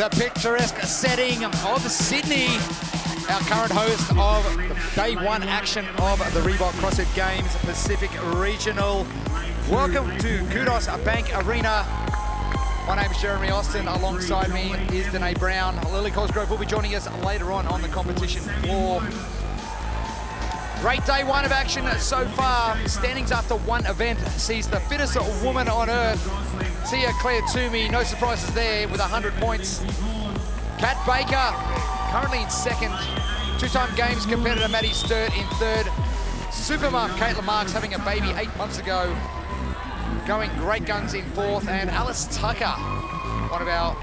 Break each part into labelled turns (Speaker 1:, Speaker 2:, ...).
Speaker 1: the picturesque setting of Sydney, our current host of the day one action of the Reebok CrossFit Games Pacific Regional. Welcome to Kudos Bank Arena. My name is Jeremy Austin. Alongside me is Danae Brown. Lily Cosgrove will be joining us later on the competition floor. Great day one of action so far. Standings after one event sees the fittest woman on earth, Tia Claire Toomey, no surprises there with 100 points. Kat Baker, currently in second. Two-time Games competitor Maddie Sturt in third. Supermom Caitlin Marks having a baby 8 months ago, going great guns in fourth. And Alice Tucker, one of our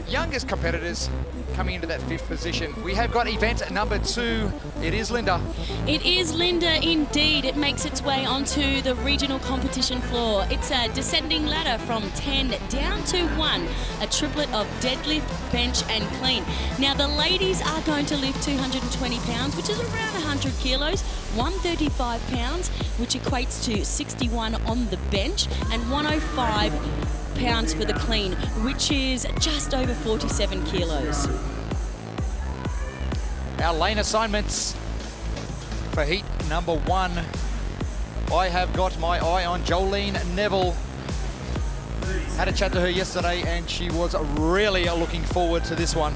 Speaker 1: youngest competitors, coming into that fifth position. We have got event number 2. It is Linda.
Speaker 2: It is Linda indeed. It makes its way onto the regional competition floor. It's a descending ladder from 10 down to 1, a triplet of deadlift, bench and clean. Now the ladies are going to lift 220 pounds, which is around 100 kilos, 135 pounds, which equates to 61 on the bench, and 105 pounds for the clean, which is just over 47 kilos.
Speaker 1: Our lane assignments for heat number 1. I have got my eye on Jolene Neville. Had a chat to her yesterday and she was really looking forward to this one.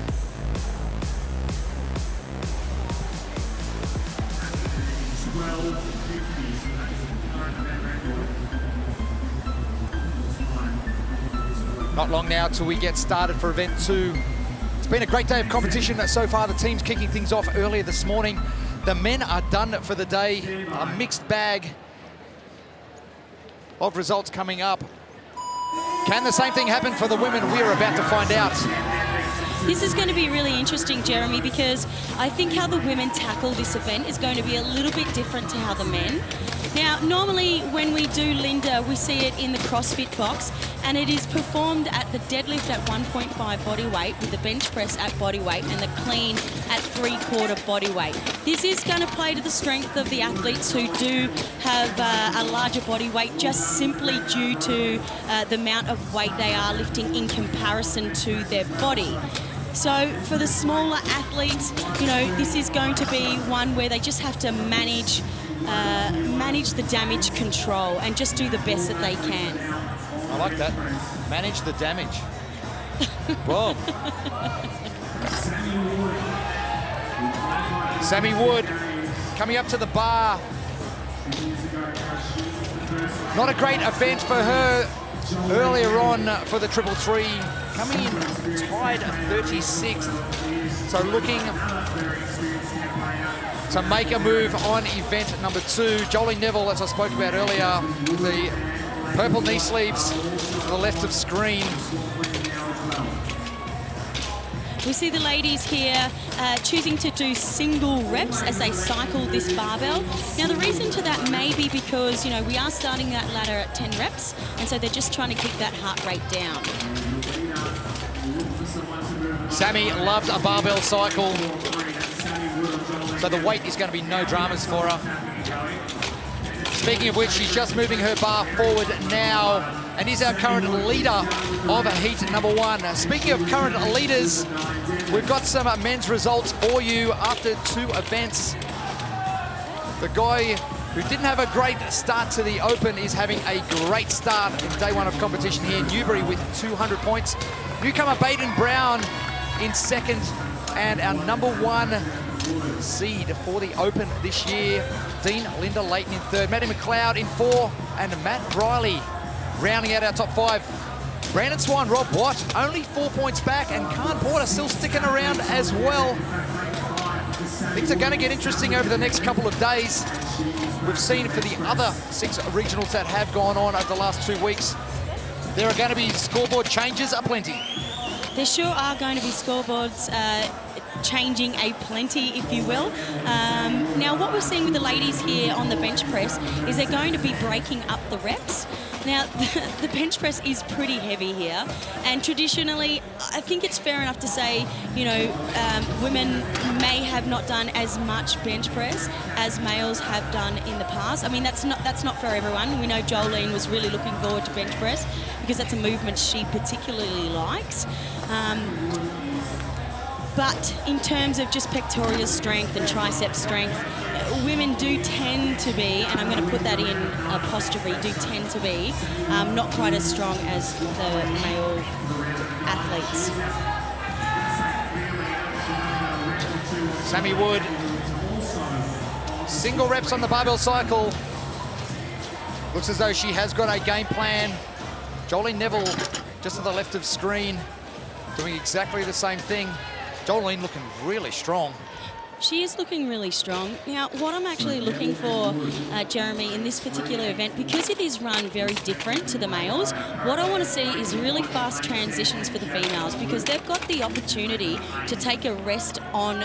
Speaker 1: Not long now till we get started for event 2. It's been a great day of competition so far. The team's kicking things off earlier this morning. The men are done for the day. A mixed bag of results coming up. Can the same thing happen for the women? We're about to find out.
Speaker 2: This is going to be really interesting, Jeremy, because I think how the women tackle this event is going to be a little bit different to how the men. Now, normally when we do Linda, we see it in the CrossFit box, and it is performed at the deadlift at 1.5 body weight, with the bench press at body weight, and the clean at 3/4 body weight. This is going to play to the strength of the athletes who do have a larger body weight, just simply due to the amount of weight they are lifting in comparison to their body. So for the smaller athletes, you know, this is going to be one where they just have to manage the damage control and just do the best that they can.
Speaker 1: I like that. Manage the damage. Boom. Sammy Wood coming up to the bar. Not a great event for her earlier on for the 333. Coming in tied 36th. So looking to make a move on event number 2. Jolene Neville, as I spoke about earlier, the purple knee sleeves to the left of screen.
Speaker 2: We see the ladies here choosing to do single reps as they cycle this barbell. Now the reason to that may be because, you know, we are starting that ladder at 10 reps, and so they're just trying to keep that heart rate down.
Speaker 1: Sammy loves a barbell cycle, so the weight is going to be no dramas for her. Speaking of which, she's just moving her bar forward now and is our current leader of heat number 1. Speaking of current leaders, we've got some men's results for you after 2 events. The guy who didn't have a great start to the Open is having a great start in day 1 of competition here in Newbury with 200 points. Newcomer Baden Brown in second, and our number 1 seed for the Open this year, Dean Linda Layton in third, Maddie McLeod in 4, and Matt Riley rounding out our top 5. Brandon Swan, Rob Watt, only 4 points back, and Khan Porter still sticking around as well. Things are going to get interesting over the next couple of days. We've seen for the other 6 regionals that have gone on over the last 2 weeks, there are going to be scoreboard changes aplenty.
Speaker 2: There sure are going to be scoreboards changing aplenty, if you will. Now what we're seeing with the ladies here on the bench press is they're going to be breaking up the reps. Now, the bench press is pretty heavy here, and traditionally, I think it's fair enough to say, you know, women may have not done as much bench press as males have done in the past. I mean, that's not for everyone. We know Jolene was really looking forward to bench press because that's a movement she particularly likes. But in terms of just pectoral strength and tricep strength, women do tend to be, and I'm going to put that in apostrophe, do tend to be not quite as strong as the male athletes.
Speaker 1: Sammy Wood, single reps on the barbell cycle. Looks as though she has got a game plan. Jolene Neville, just to the left of screen, doing exactly the same thing. Jolene looking really strong.
Speaker 2: She is looking really strong. Now, what I'm actually looking for, Jeremy, in this particular event, because it is run very different to the males, what I want to see is really fast transitions for the females, because they've got the opportunity to take a rest on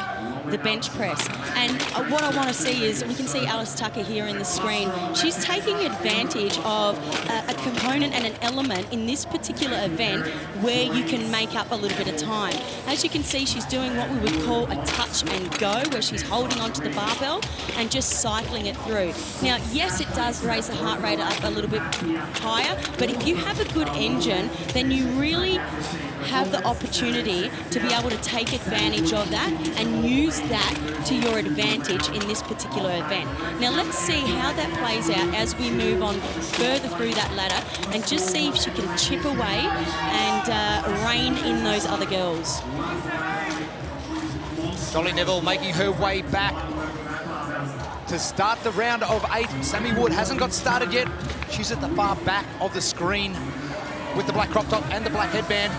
Speaker 2: the bench press. And what I want to see is, we can see Alice Tucker here in the screen. She's taking advantage of a component and an element in this particular event where you can make up a little bit of time. As you can see, she's doing what we would call a touch and go, where she's holding onto the barbell and just cycling it through. Now, yes, it does raise the heart rate up a little bit higher, but if you have a good engine, then you really have the opportunity to be able to take advantage of that and use that to your advantage in this particular event. Now, let's see how that plays out as we move on further through that ladder and just see if she can chip away and rein in those other girls.
Speaker 1: Jolene Neville making her way back to start the round of 8. Sammy Wood hasn't got started yet. She's at the far back of the screen with the black crop top and the black headband.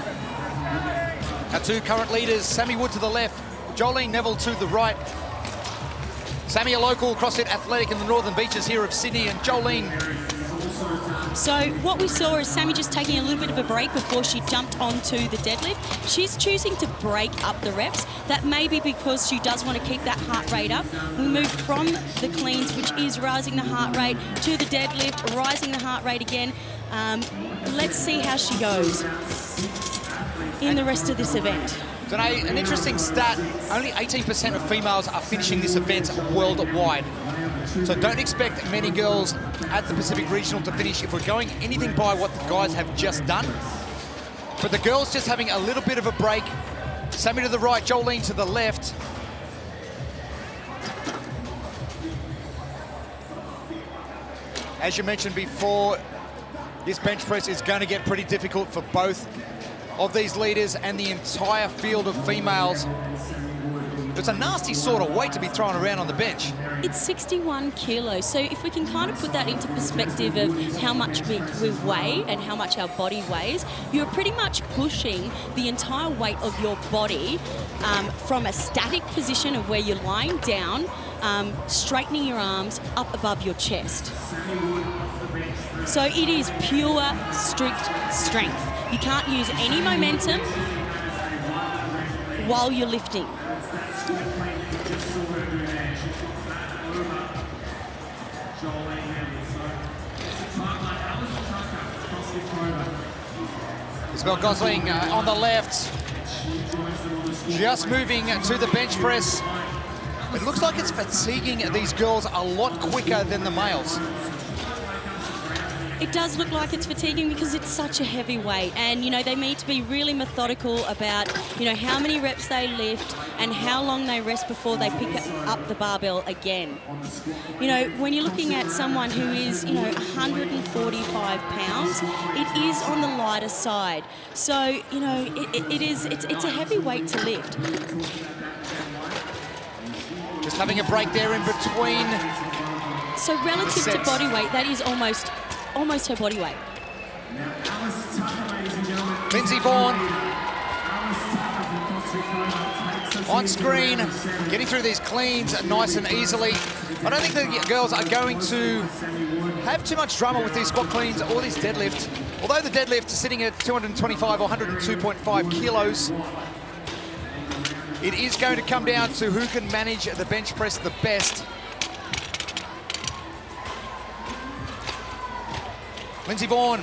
Speaker 1: Our two current leaders, Sammy Wood to the left, Jolene Neville to the right. Sammy, a local CrossFit athletic in the northern beaches here of Sydney, and Jolene.
Speaker 2: So what we saw is Sammy just taking a little bit of a break before she jumped onto the deadlift. She's choosing to break up the reps. That may be because she does want to keep that heart rate up. We move from the cleans, which is rising the heart rate, to the deadlift, rising the heart rate again. Let's see how she goes in the rest of this event.
Speaker 1: Donahue, an interesting stat, only 18% of females are finishing this event worldwide. So don't expect many girls at the Pacific Regional to finish if we're going anything by what the guys have just done. But the girls just having a little bit of a break. Sammy to the right, Jolene to the left. As you mentioned before, this bench press is going to get pretty difficult for both of these leaders and the entire field of females. It's a nasty sort of weight to be thrown around on the bench.
Speaker 2: It's 61 kilos. So if we can kind of put that into perspective of how much we weigh and how much our body weighs, you're pretty much pushing the entire weight of your body from a static position of where you're lying down, straightening your arms up above your chest. So it is pure, strict strength. You can't use any momentum while you're lifting.
Speaker 1: Isabelle Gosling on the left, just moving to the bench press. It looks like it's fatiguing these girls a lot quicker than the males.
Speaker 2: It does look like it's fatiguing because it's such a heavy weight, and you know they need to be really methodical about how many reps they lift and how long they rest before they pick up the barbell again. When you're looking at someone who is 145 pounds, it is on the lighter side. So it's a heavy weight to lift.
Speaker 1: Just having a break there in between.
Speaker 2: So relative to body weight, that is almost her body weight.
Speaker 1: Lindsay Vaughan on screen, getting through these cleans nice and easily. I don't think the girls are going to have too much drama with these squat cleans or these deadlifts. Although the deadlift is sitting at 225 or 102.5 kilos, it is going to come down to who can manage the bench press the best. Lindsey Vaughan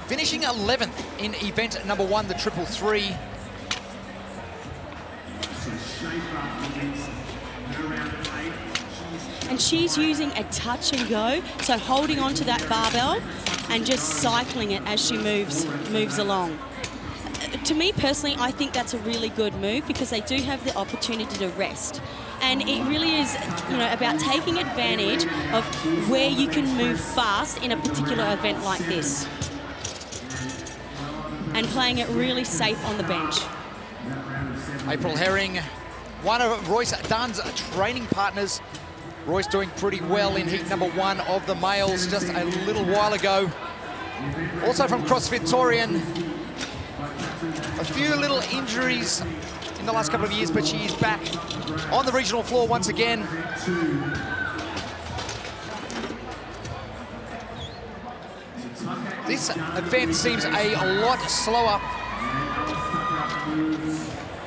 Speaker 1: finishing 11th in event number 1, the 333.
Speaker 2: And she's using a touch and go, so holding onto that barbell and just cycling it as she moves along. To me personally, I think that's a really good move because they do have the opportunity to rest. And it really is, about taking advantage of where you can move fast in a particular event like this. And playing it really safe on the bench.
Speaker 1: April Herring, one of Royce Dunn's training partners. Royce doing pretty well in heat number 1 of the males just a little while ago. Also from CrossFit Torian, a few little injuries in the last couple of years, but she's back on the regional floor once again. This event seems a lot slower.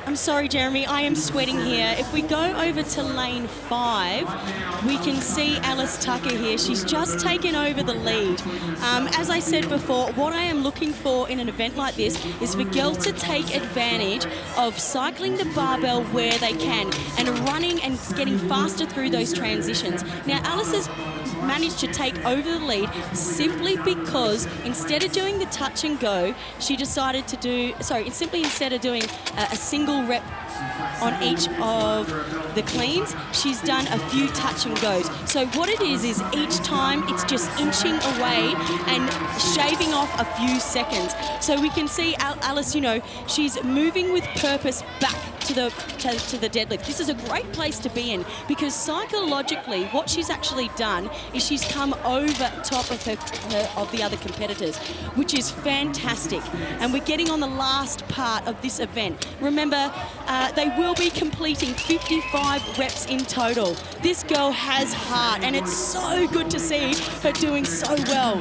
Speaker 2: I'm sorry, Jeremy, I am sweating here. If we go over to lane 5, we can see Alice Tucker here. She's just taken over the lead. As I said before, what I am looking for in an event like this is for girls to take advantage of cycling the barbell where they can and running and getting faster through those transitions. Now, Alice has managed to take over the lead simply because instead of doing the touch and go, she decided to do, instead of doing a single rep on each of the cleans, she's done a few touch and goes. So what it is each time it's just inching away and shaving off a few seconds. So we can see Alice, she's moving with purpose back to the deadlift. This is a great place to be in because psychologically what she's actually done is she's come over top of of the other competitors, which is fantastic. And we're getting on the last part of this event. Remember, they will be completing 55 reps in total. This girl has heart and it's so good to see her doing so well.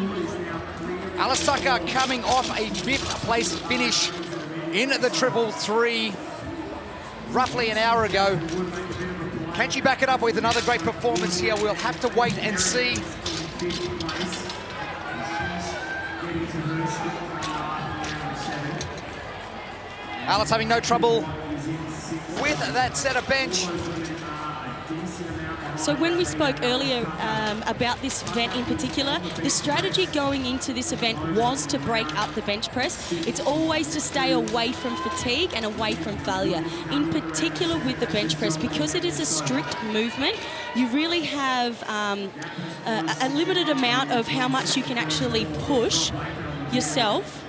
Speaker 1: Alice Tucker coming off a 5th place finish in the 333 roughly an hour ago. Can she back it up with another great performance here? We'll have to wait and see. Alice having no trouble with that center bench.
Speaker 2: So when we spoke earlier about this event in particular, the strategy going into this event was to break up the bench press. It's always to stay away from fatigue and away from failure. In particular with the bench press, because it is a strict movement, you really have a limited amount of how much you can actually push yourself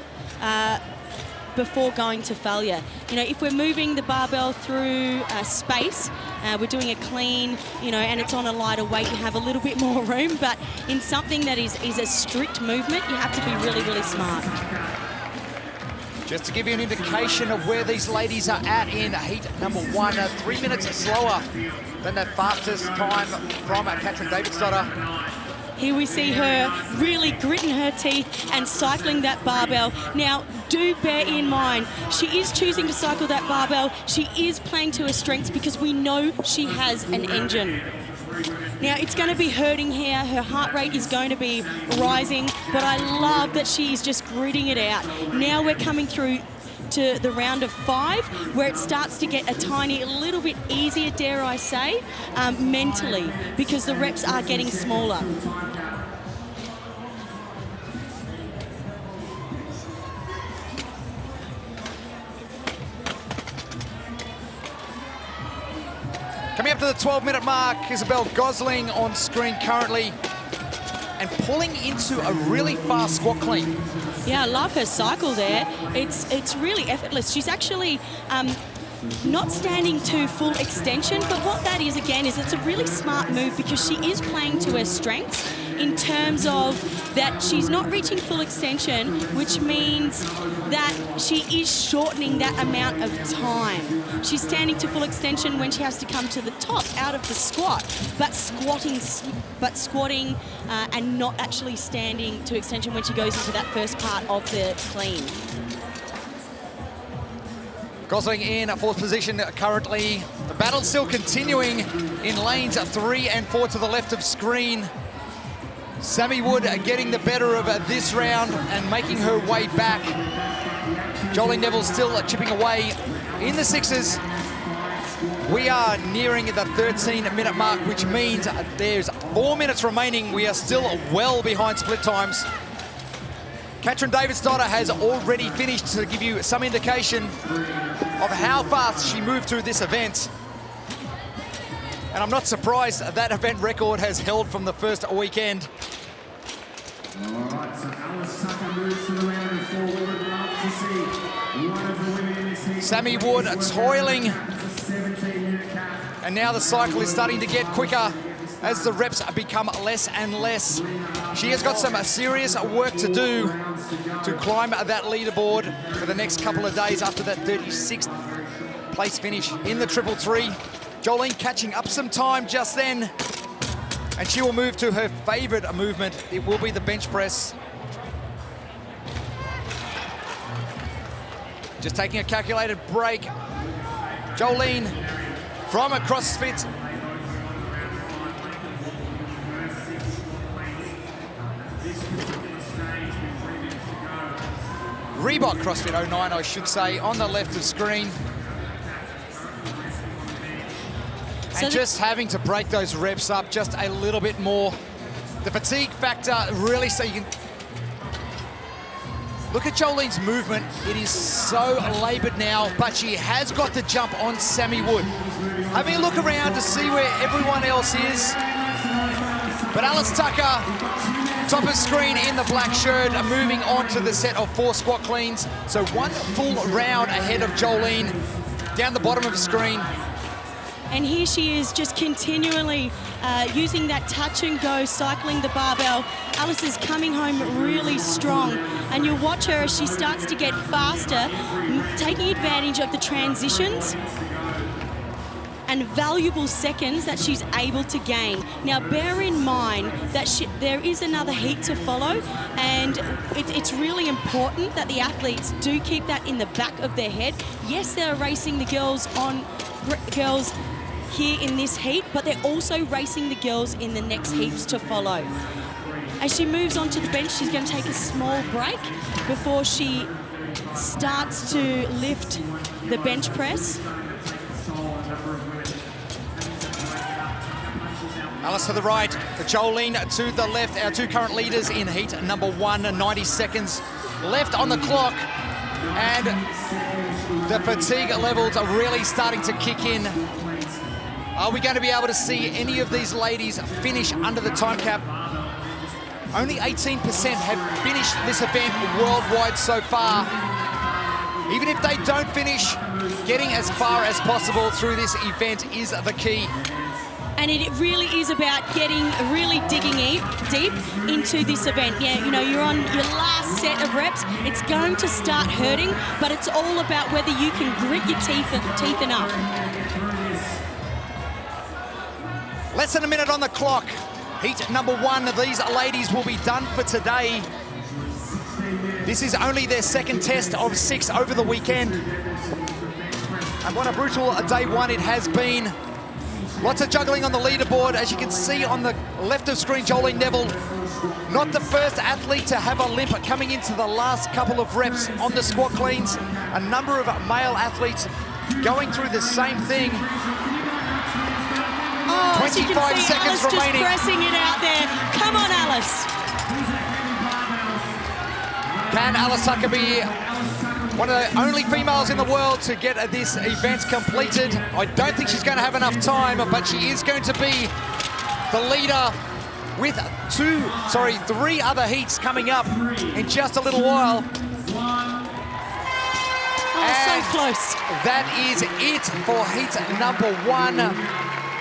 Speaker 2: before going to failure. If we're moving the barbell through space, we're doing a clean, and it's on a lighter weight, you have a little bit more room, but in something that is a strict movement, you have to be really, really smart.
Speaker 1: Just to give you an indication of where these ladies are at in heat number 1, 3 minutes slower than the fastest time from Katrin Davidsdotter.
Speaker 2: Here we see her really gritting her teeth and cycling that barbell. Now, do bear in mind, she is choosing to cycle that barbell. She is playing to her strengths because we know she has an engine. Now, it's going to be hurting here. Her heart rate is going to be rising, but I love that she is just gritting it out. Now we're coming through to the round of 5, where it starts to get a little bit easier, dare I say, mentally, because the reps are getting smaller.
Speaker 1: Coming up to the 12-minute mark, Isabelle Gosling on screen currently, and pulling into a really fast squat clean.
Speaker 2: Yeah, I love her cycle there. It's really effortless. She's actually not standing to full extension, but what that is, again, is it's a really smart move because she is playing to her strengths in terms of that she's not reaching full extension, which means that she is shortening that amount of time. She's standing to full extension when she has to come to the top out of the squat, but squatting and not actually standing to extension when she goes into that first part of the clean.
Speaker 1: Gosling in 4th position currently. The battle's still continuing in lanes 3 and 4 to the left of screen. Sammy Wood getting the better of this round and making her way back. Jolene Neville still chipping away in the sixes. We are nearing the 13-minute mark, which means there's 4 minutes remaining. We are still well behind split times. Katrin Davidsdottir has already finished, to give you some indication of how fast she moved through this event. And I'm not surprised that event record has held from the first weekend.
Speaker 3: All right, so Alice Tucker moves to the round and forward. Would love to see one of the women in this heat.
Speaker 1: Sammy Wood toiling.
Speaker 3: 17-minute cap.
Speaker 1: And now the cycle is starting to get quicker as the reps become less and less. She has got some serious work to do to climb that leaderboard for the next couple of days after that 36th place finish in the 333. Jolene catching up some time just then. And she will move to her favorite movement. It will be the bench press. Just taking a calculated break. Jolene from a CrossFit. Reebok CrossFit 09, I should say, on the left of screen. And just having to break those reps up just a little bit more. The fatigue factor really, so you can look at Jolene's movement. It is so labored now, but she has got the jump on Sammy Wood. Having a look around to see where everyone else is. But Alice Tucker, top of screen in the black shirt, moving on to the set of 4 squat cleans. So 1 full round ahead of Jolene down the bottom of the screen.
Speaker 2: And here she is, just continually using that touch and go, cycling the barbell. Alice is coming home really strong. And you'll watch her as she starts to get faster, taking advantage of the transitions and valuable seconds that she's able to gain. Now, bear in mind that there is another heat to follow, and it's really important that the athletes do keep that in the back of their head. Yes, they're racing the girls here in this heat, but they're also racing the girls in the next heats to follow. As she moves onto the bench, she's going to take a small break before she starts to lift the bench press.
Speaker 1: Alice to the right, Jolene to the left. Our 2 current leaders in heat number 1, 90 seconds left on the clock. And the fatigue levels are really starting to kick in. Are we going to be able to see any of these ladies finish under the time cap? Only 18% have finished this event worldwide so far. Even if they don't finish, getting as far as possible through this event is the key.
Speaker 2: And it really is about really digging deep into this event. Yeah, you know, you're on your last set of reps. It's going to start hurting, but it's all about whether you can grit your teeth enough.
Speaker 1: Less than a minute on the clock. Heat number 1, these ladies will be done for today. This is only their second test of 6 over the weekend. And what a brutal day 1 it has been. Lots of juggling on the leaderboard. As you can see on the left of screen, Jolene Neville, not the first athlete to have a limp coming into the last couple of reps on the squat cleans. A number of male athletes going through the same thing. 25 seconds
Speaker 2: Alice
Speaker 1: remaining.
Speaker 2: Just pressing it out there. Come on, Alice.
Speaker 1: Can Alice Tucker be one of the only females in the world to get this event completed? I don't think she's going to have enough time, but she is going to be the leader with 3 other heats coming up in just a little while.
Speaker 2: Oh, so close.
Speaker 1: That is it for heat number 1.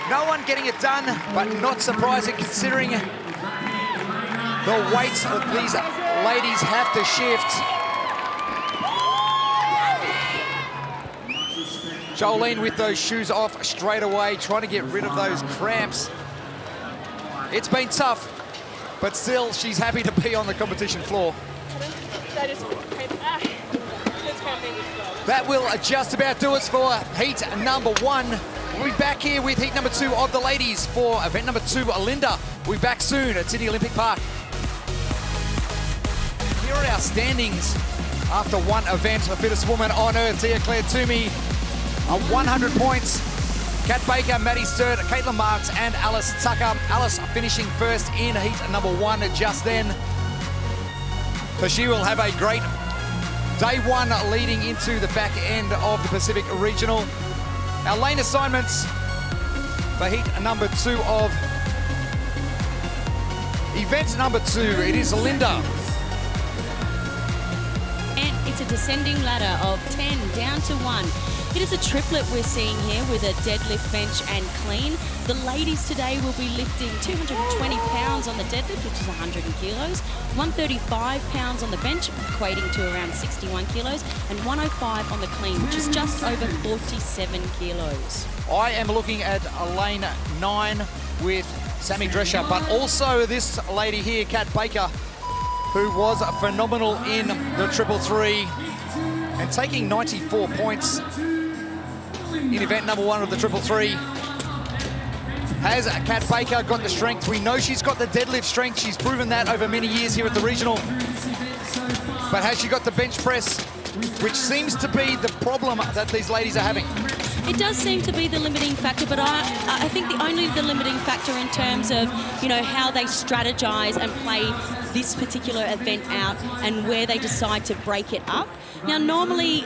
Speaker 1: No one getting it done, but not surprising considering the weights that these ladies have to shift. Jolene with those shoes off straight away, trying to get rid of those cramps. It's been tough, but still she's happy to be on the competition floor. That will just about do us for heat number 1. We'll be back here with heat number 2 of the ladies for event number 2. Linda will be back soon at Sydney Olympic Park. Here are our standings after one event. The fittest woman on earth, Tia Claire Toomey, 100 points. Kat Baker, Maddie Sturt, Caitlin Marks, and Alice Tucker. Alice finishing first in heat number 1 just then. So she will have a great day 1 leading into the back end of the Pacific Regional. Our lane assignments for heat number 2 of event number 2. It is Linda.
Speaker 2: And it's a descending ladder of 10 down to 1. It is a triplet we're seeing here with a deadlift, bench and clean. The ladies today will be lifting 220 pounds on the deadlift, which is 100 kilos, 135 pounds on the bench, equating to around 61 kilos, and 105 on the clean, which is just over 47 kilos.
Speaker 1: I am looking at lane 9 with Sammy Drescher, but also this lady here, Kat Baker, who was phenomenal in the 333 and taking 94 points in event number 1 of the 333. Has Kat Baker got the strength? We know she's got the deadlift strength. She's proven that over many years here at the regional. But has she got the bench press, which seems to be the problem that these ladies are having?
Speaker 2: It does seem to be the limiting factor, but I think the limiting factor in terms of, you know, how they strategize and play this particular event out and where they decide to break it up. Now, normally,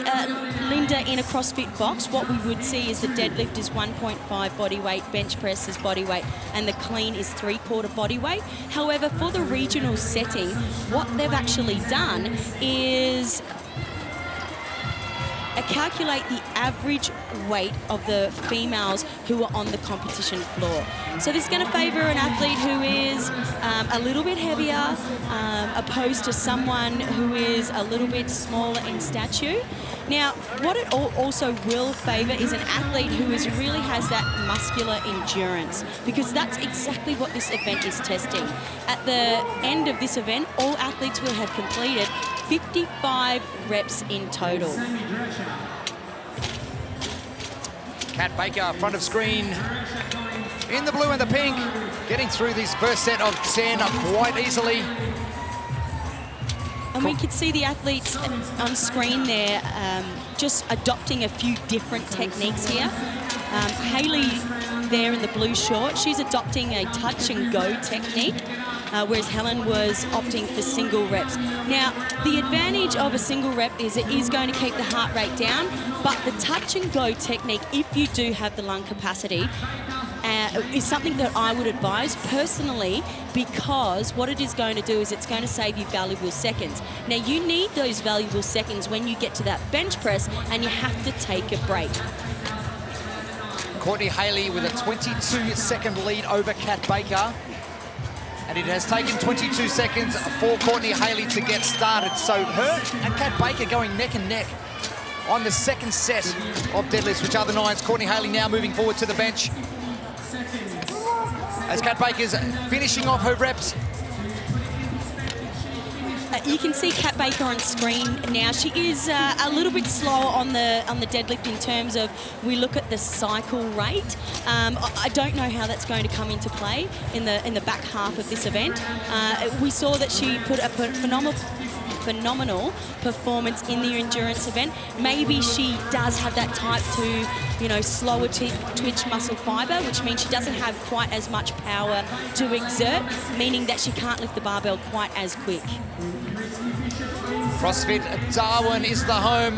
Speaker 2: Linda, in a CrossFit box, what we would see is the deadlift is 1.5 body weight, bench press is body weight, and the clean is 3/4 body weight. However, for the regional setting, what they've actually done is calculate the average weight of the females who are on the competition floor. So this is going to favour an athlete who is a little bit heavier, opposed to someone who is a little bit smaller in stature. Now, what it also will favour is an athlete who really has that muscular endurance, because that's exactly what this event is testing. At the end of this event, all athletes will have completed 55 reps in total.
Speaker 1: Kat Baker, front of screen, in the blue and the pink, getting through this first set of 10 quite easily.
Speaker 2: And we could see the athletes on screen there just adopting a few different techniques here. Hailey there in the blue short, she's adopting a touch and go technique, whereas Helen was opting for single reps. Now, the advantage of a single rep is it is going to keep the heart rate down, but the touch and go technique, if you do have the lung capacity, is something that I would advise personally, because what it is going to do is it's going to save you valuable seconds. Now, you need those valuable seconds when you get to that bench press and you have to take a break.
Speaker 1: Courtney Hailey with a 22-second lead over Kat Baker. And it has taken 22 seconds for Courtney Hailey to get started. So her and Kat Baker going neck and neck on the second set of deadlifts, which are the 9s. Courtney Hailey now moving forward to the bench, as Kat Baker's finishing off her reps.
Speaker 2: You can see Kat Baker on screen now. She is a little bit slower on the deadlift in terms of we look at the cycle rate. I don't know how that's going to come into play in the back half of this event. We saw that she put a phenomenal performance in the endurance event. Maybe she does have that type 2, you know, slower twitch muscle fiber, which means she doesn't have quite as much power to exert, meaning that she can't lift the barbell quite as quick.
Speaker 1: CrossFit Darwin is the home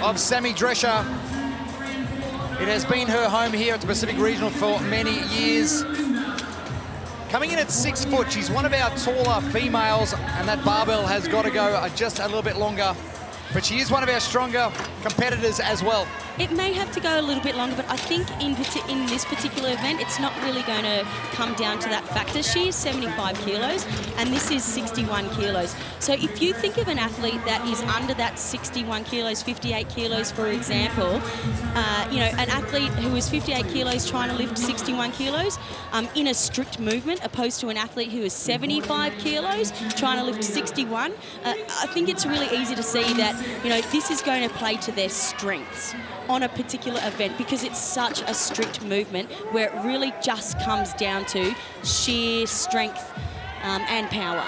Speaker 1: of Sammy Drescher. It has been her home here at the Pacific Regional for many years. Coming in at 6 foot, she's one of our taller females, and that barbell has got to go just a little bit longer. But she is one of our stronger competitors as well.
Speaker 2: It may have to go a little bit longer, but I think in this particular event, it's not really going to come down to that factor. She is 75 kilos, and this is 61 kilos. So if you think of an athlete that is under that 61 kilos, 58 kilos, for example, you know, an athlete who is 58 kilos trying to lift 61 kilos in a strict movement, opposed to an athlete who is 75 kilos trying to lift 61, I think it's really easy to see that, you know, this is going to play to their strengths on a particular event, because it's such a strict movement where it really just comes down to sheer strength and power.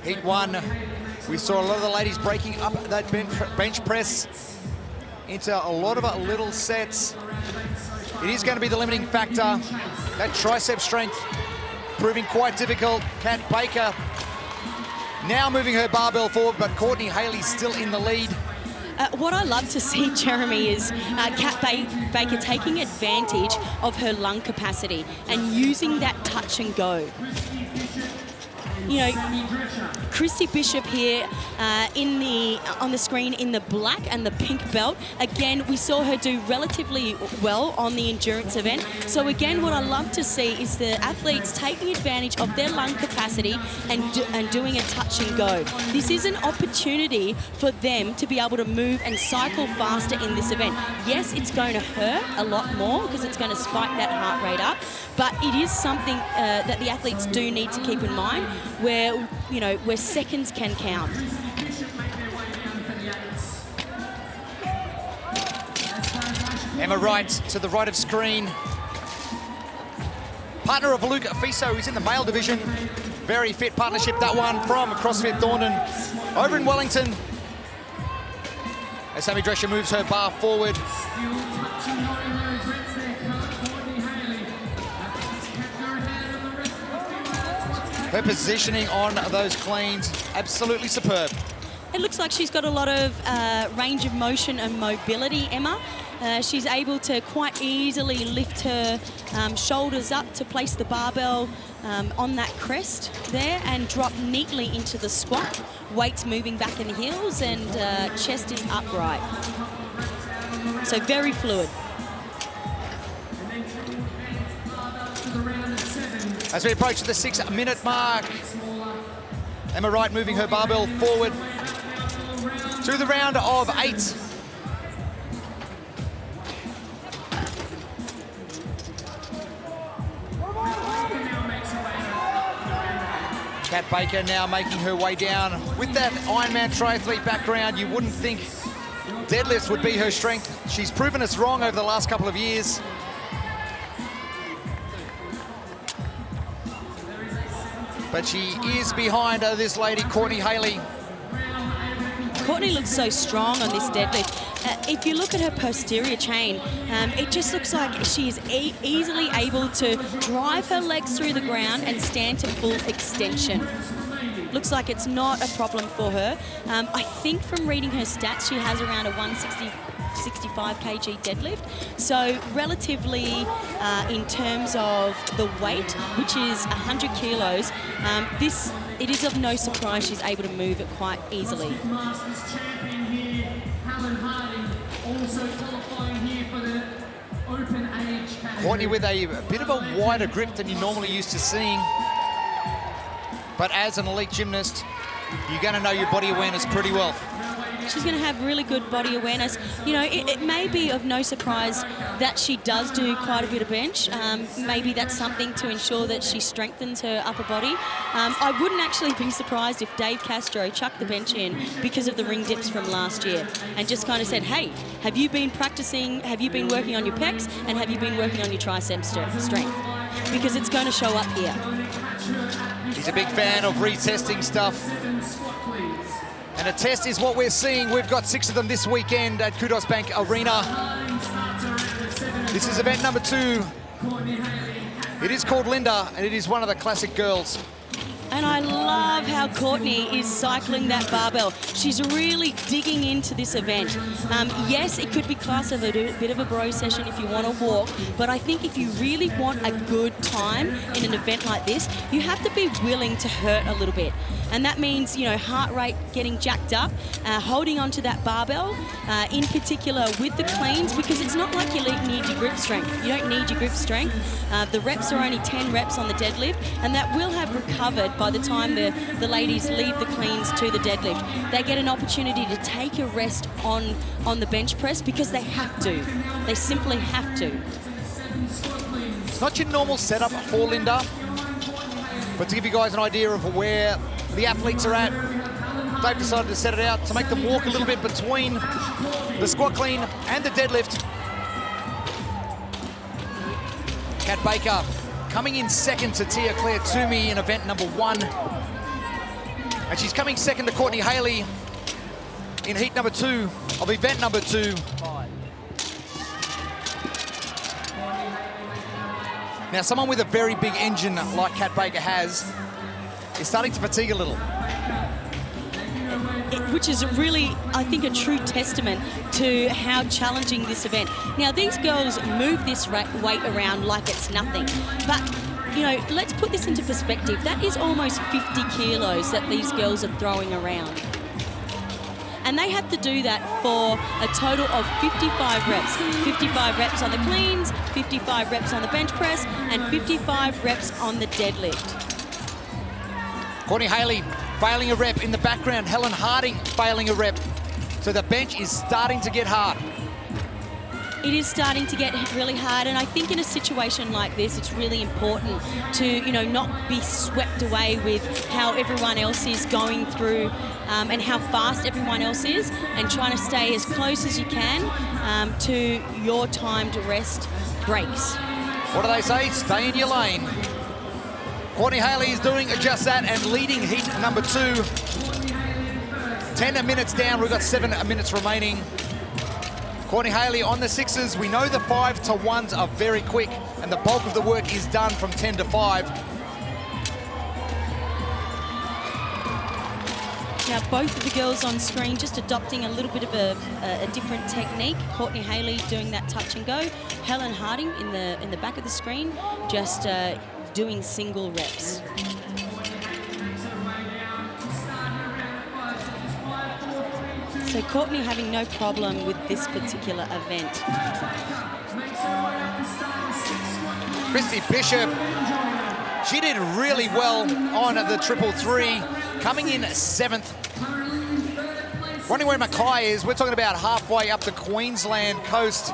Speaker 1: Heat 1, we saw a lot of the ladies breaking up that bench press into a lot of little sets. It is going to be the limiting factor. That tricep strength proving quite difficult. Kat Baker now moving her barbell forward, but Courtney Hailey still in the lead.
Speaker 2: What I love to see, Jeremy, is Kat Baker taking advantage of her lung capacity and using that touch and go. You know, Christy Bishop here on the screen in the black and the pink belt. Again, we saw her do relatively well on the endurance event. So again, what I love to see is the athletes taking advantage of their lung capacity and doing a touch and go. This is an opportunity for them to be able to move and cycle faster in this event. Yes, it's going to hurt a lot more because it's going to spike that heart rate up, but it is something that the athletes do need to keep in mind, where, you know, where seconds can count.
Speaker 1: Emma Wright to the right of screen. Partner of Luke Fiso, who's in the male division. Very fit partnership, that one, from CrossFit Thornton over in Wellington. As Sammy Drescher moves her bar forward. Her positioning on those cleans, absolutely superb.
Speaker 2: It looks like she's got a lot of range of motion and mobility, Emma. She's able to quite easily lift her shoulders up to place the barbell on that crest there and drop neatly into the squat. Weights moving back in the heels and chest is upright. So very fluid.
Speaker 1: As we approach the 6-minute mark, Emma Wright moving her barbell forward to the round of 8. Kat Baker now making her way down. With that Ironman triathlete background, you wouldn't think deadlifts would be her strength. She's proven us wrong over the last couple of years. But she is behind this lady, Courtney Hailey.
Speaker 2: Courtney looks so strong on this deadlift. If you look at her posterior chain, it just looks like she is easily able to drive her legs through the ground and stand to full extension. Looks like it's not a problem for her. I think from reading her stats, she has around a 165 kg deadlift. So relatively, in terms of the weight, which is 100 kilos, it is of no surprise she's able to move it quite easily.
Speaker 1: Courtney with a bit of a wider grip than you're normally used to seeing. But as an elite gymnast, you're going to know your body awareness pretty well.
Speaker 2: She's going to have really good body awareness. You know, it may be of no surprise that she does do quite a bit of bench. Maybe that's something to ensure that she strengthens her upper body. I wouldn't actually be surprised if Dave Castro chucked the bench in because of the ring dips from last year and just kind of said, hey, have you been practicing, have you been working on your pecs, and have you been working on your tricep strength? Because it's going to show up here.
Speaker 1: He's a big fan of retesting stuff. And a test is what we're seeing. We've got 6 of them this weekend at Kudos Bank Arena. This is event number 2. It is called Linda, and it is one of the classic girls.
Speaker 2: And I love how Courtney is cycling that barbell. She's really digging into this event. Yes, it could be classed as a bit of a bro session if you want to walk, but I think if you really want a good time in an event like this, you have to be willing to hurt a little bit. And that means, you know, heart rate getting jacked up, holding onto that barbell, in particular with the cleans, because it's not like you need your grip strength. You don't need your grip strength. The reps are only 10 reps on the deadlift, and that will have recovered by the time the ladies leave the cleans to the deadlift. They get an opportunity to take a rest on the bench press because they have to. They simply have to.
Speaker 1: It's not your normal setup for Linda, but to give you guys an idea of where the athletes are at, they've decided to set it out to make them walk a little bit between the squat clean and the deadlift. Kat Baker coming in second to Tia Claire Toomey in event number 1. And she's coming second to Courtney Hailey in heat number 2 of event number 2. Now, someone with a very big engine like Kat Baker has is starting to fatigue a little.
Speaker 2: Which is really, I think, a true testament to how challenging this event. Now, these girls move this weight around like it's nothing. But, you know, let's put this into perspective. That is almost 50 kilos that these girls are throwing around. And they have to do that for a total of 55 reps. 55 reps on the cleans, 55 reps on the bench press, and 55 reps on the deadlift.
Speaker 1: Courtney Hailey failing a rep in the background. Helen Harding failing a rep. So the bench is starting to get hard.
Speaker 2: It is starting to get really hard, and I think in a situation like this, it's really important to, you know, not be swept away with how everyone else is going through and how fast everyone else is, and trying to stay as close as you can to your timed rest breaks.
Speaker 1: What do they say? Stay in your lane. Courtney Hailey is doing just that and leading heat number 2. 10 minutes down, we've got 7 minutes remaining. Courtney Hailey on the 6s. We know the 5 to 1s are very quick, and the bulk of the work is done from 10 to 5.
Speaker 2: Now, both of the girls on screen just adopting a little bit of a different technique. Courtney Hailey doing that touch and go. Helen Harding in the back of the screen just doing single reps. So Courtney having no problem with this particular event.
Speaker 1: Christy Bishop, she did really well on the 333, coming in 7th. Wondering where Mackay is. We're talking about halfway up the Queensland coast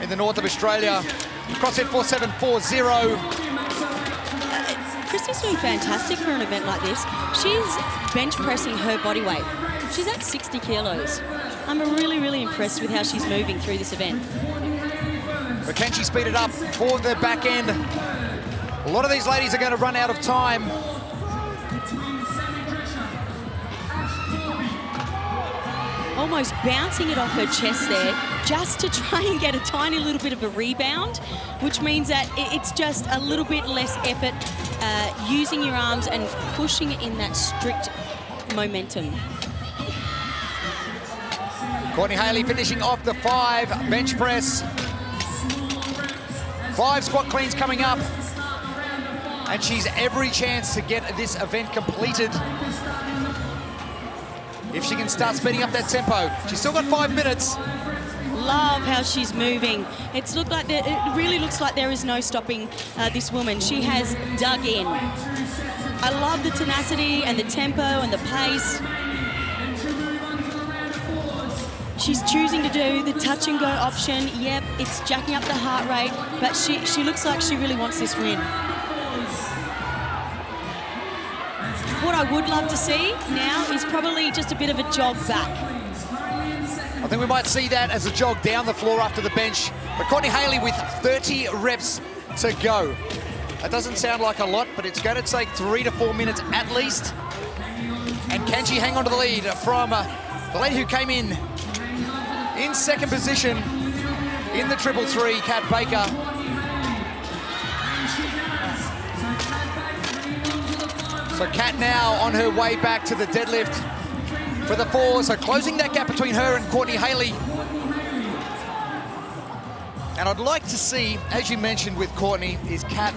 Speaker 1: in the north of Australia. CrossFit 4740.
Speaker 2: Christy's doing fantastic for an event like this. She's bench pressing her body weight. She's at 60 kilos. I'm really, really impressed with how she's moving through this event.
Speaker 1: But can she speed it up for the back end? A lot of these ladies are going to run out of time.
Speaker 2: Almost bouncing it off her chest there, just to try and get a tiny little bit of a rebound, which means that it's just a little bit less effort using your arms and pushing it in that strict momentum.
Speaker 1: Courtney Hailey finishing off the 5 bench press. 5 squat cleans coming up. And she's every chance to get this event completed if she can start speeding up that tempo. She's still got 5 minutes.
Speaker 2: Love how she's moving. It really looks like there is no stopping this woman. She has dug in. I love the tenacity and the tempo and the pace. She's choosing to do the touch and go option. Yep, it's jacking up the heart rate, but she looks like she really wants this win. What I would love to see now is probably just a bit of a jog back.
Speaker 1: I think we might see that as a jog down the floor after the bench. But Courtney Hailey with 30 reps to go. That doesn't sound like a lot, but it's going to take 3 to 4 minutes at least. And can she hang on to the lead from the lady who came in 2nd position in the 333, Kat Baker. So Kat now on her way back to the deadlift for the 4, so closing that gap between her and Courtney Hailey. And I'd like to see, as you mentioned with Courtney, is Kat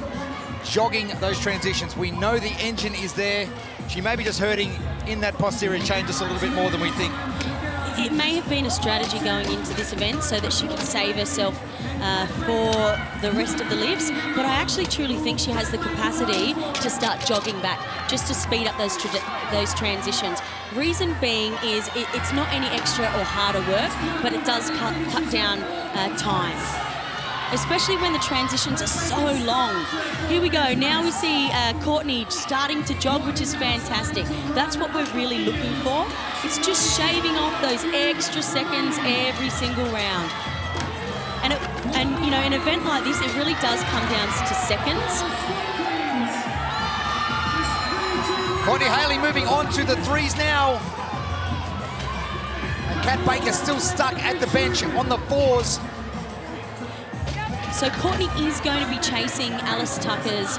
Speaker 1: jogging those transitions. We know the engine is there. She may be just hurting in that posterior chain just a little bit more than we think.
Speaker 2: It may have been a strategy going into this event so that she could save herself for the rest of the lifts, but I actually truly think she has the capacity to start jogging back, just to speed up those transitions. Reason being is it's not any extra or harder work, but it does cut down time, especially when the transitions are so long. Here we go. Now we see Courtney starting to jog, which is fantastic. That's what we're really looking for. It's just shaving off those extra seconds every single round. And you know, an event like this, it really does come down to seconds.
Speaker 1: Courtney Hailey moving on to the threes now. And Kat Baker still stuck at the bench on the fours.
Speaker 2: So Courtney is going to be chasing Alice Tucker's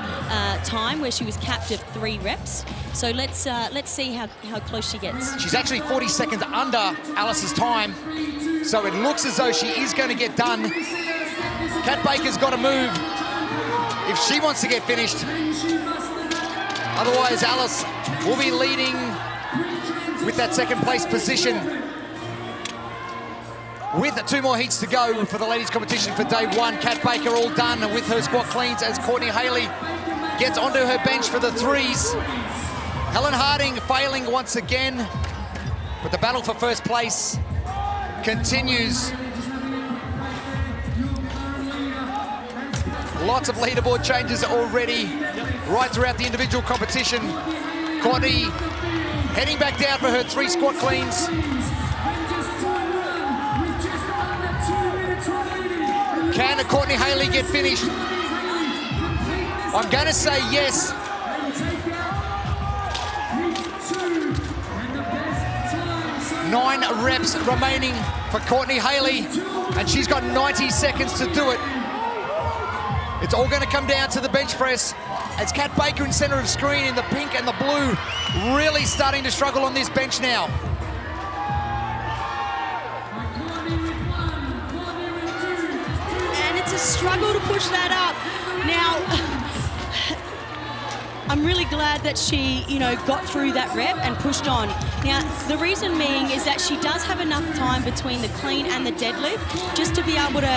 Speaker 2: time, where she was capped at 3 reps. So let's see how close she gets.
Speaker 1: She's actually 40 seconds under Alice's time. So it looks as though she is going to get done. Kat Baker's got to move if she wants to get finished. Otherwise, Alice will be leading with that second place position. With 2 more heats to go for the ladies competition for day 1. Kat Baker all done with her squat cleans as Courtney Hailey gets onto her bench for the threes. Helen Harding failing once again, but the battle for first place continues. Lots of leaderboard changes already right throughout the individual competition. Courtney heading back down for her 3 squat cleans. Can Courtney Hailey get finished? I'm going to say yes. 9 reps remaining for Courtney Hailey, and she's got 90 seconds to do it. It's all going to come down to the bench press as Kat Baker in center of screen in the pink and the blue really starting to struggle on this bench now.
Speaker 2: And it's a struggle to push that up. Now, I'm really glad that she, got through that rep and pushed on. Now, the reason being is that she does have enough time between the clean and the deadlift just to be able to,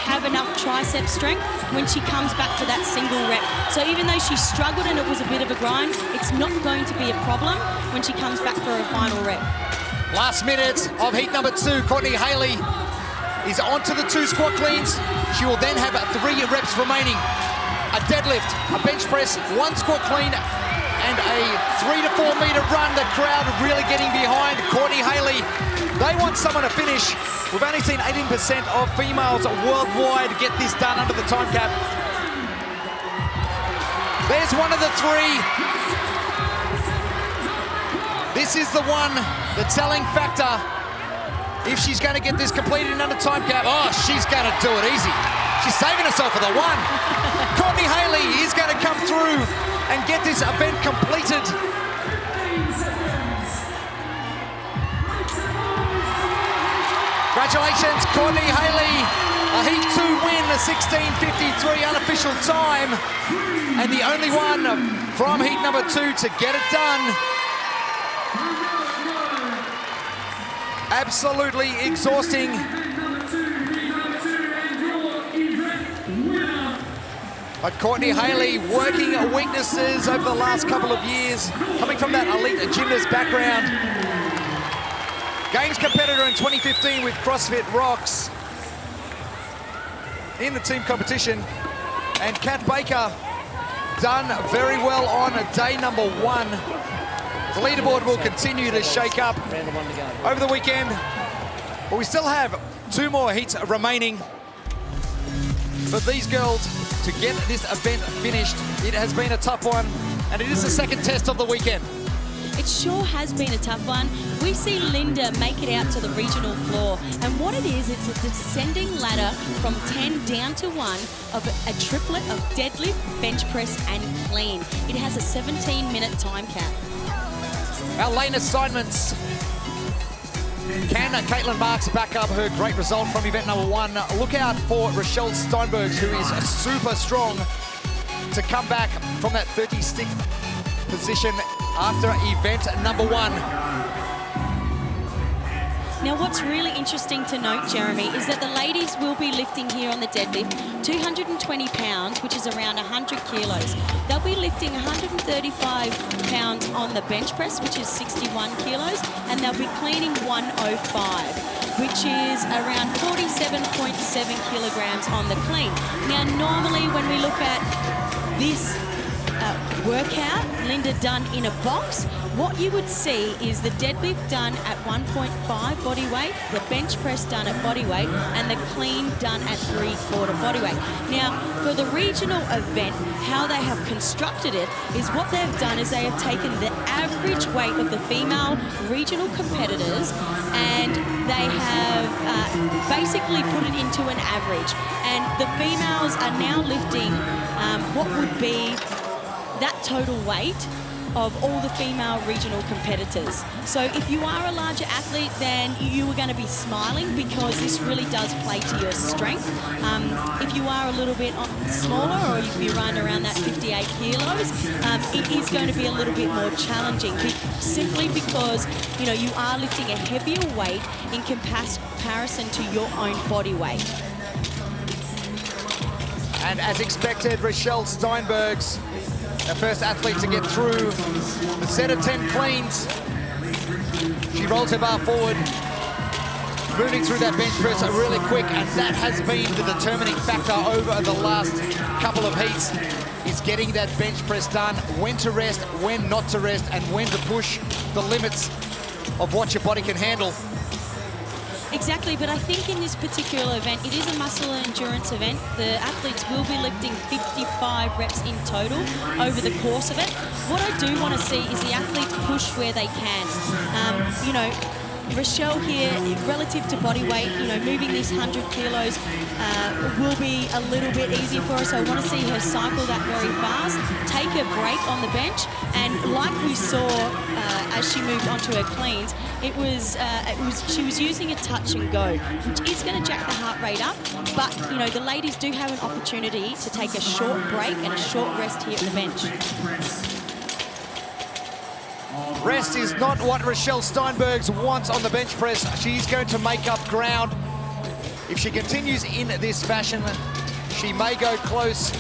Speaker 2: have enough tricep strength when she comes back for that single rep. So even though she struggled and it was a bit of a grind, it's not going to be a problem when she comes back for her final rep.
Speaker 1: Last minute of heat number 2, Courtney Hailey is onto the 2 squat cleans. She will then have 3 reps remaining. A deadlift, a bench press, 1 squat clean, and a 3 to 4 meter run. The crowd really getting behind Courtney Hailey. They want someone to finish. We've only seen 18% of females worldwide get this done under the time cap. There's one of the 3. This is the one, the telling factor. If she's going to get this completed in under time cap, oh, she's going to do it easy. She's saving herself for the 1. Courtney Hailey is going to come through and get this event completed. Congratulations, Courtney Hailey. A Heat 2 win, a 16:53 unofficial time. And the only one from Heat number 2 to get it done. Absolutely exhausting. But Courtney Hailey working weaknesses over the last couple of years, coming from that elite gymnast background. Games competitor in 2015 with CrossFit Rocks in the team competition. And Kat Baker done very well on day number 1. The leaderboard will continue to shake up over the weekend. But we still have 2 more heats remaining for these girls to get this event finished. It has been a tough one, and it is the second test of the weekend.
Speaker 2: It sure has been a tough one. We see Linda make it out to the regional floor, and what it is, it's a descending ladder from 10 down to 1 of a triplet of deadlift, bench press, and clean. It has a 17-minute time cap.
Speaker 1: Our lane assignments. Can Caitlin Marks back up her great result from event number 1? Look out for Rochelle Steinberg, who is super strong, to come back from that 36th position after event number 1.
Speaker 2: Now, what's really interesting to note, Jeremy, is that the ladies will be lifting here on the deadlift 220 pounds, which is around 100 kilos. They'll be lifting 135 pounds on the bench press, which is 61 kilos, and they'll be cleaning 105, which is around 47.7 kilograms on the clean. Now, normally when we look at this workout, Linda done in a box, what you would see is the deadlift done at 1.5 body weight, the bench press done at body weight, and the clean done at 3/4 body weight. Now, for the regional event, how they have constructed it is what they've done is they have taken the average weight of the female regional competitors and they have basically put it into an average. And the females are now lifting what would be that total weight of all the female regional competitors. So if you are a larger athlete, then you are going to be smiling because this really does play to your strength. If you are a little bit smaller, or if you run around that 58 kilos, it is going to be a little bit more challenging, simply because you are lifting a heavier weight in comparison to your own body weight.
Speaker 1: And as expected, Rochelle Steinberg's the first athlete to get through the set of 10 cleans. She rolls her bar forward, moving through that bench press really quick, and that has been the determining factor over the last couple of heats, is getting that bench press done, when to rest, when not to rest, and when to push the limits of what your body can handle.
Speaker 2: Exactly, but I think in this particular event, it is a muscle and endurance event. The athletes will be lifting 55 reps in total over the course of it. What I do want to see is the athletes push where they can. Rochelle here, relative to body weight, moving these 100 kilos will be a little bit easier for her. So I want to see her cycle that very fast, take a break on the bench, and like we saw as she moved onto her cleans, she was using a touch and go, which is going to jack the heart rate up. But the ladies do have an opportunity to take a short break and a short rest here at the bench.
Speaker 1: Rest is not what Rochelle Steinberg wants on the bench press. She's going to make up ground. If she continues in this fashion, she may go close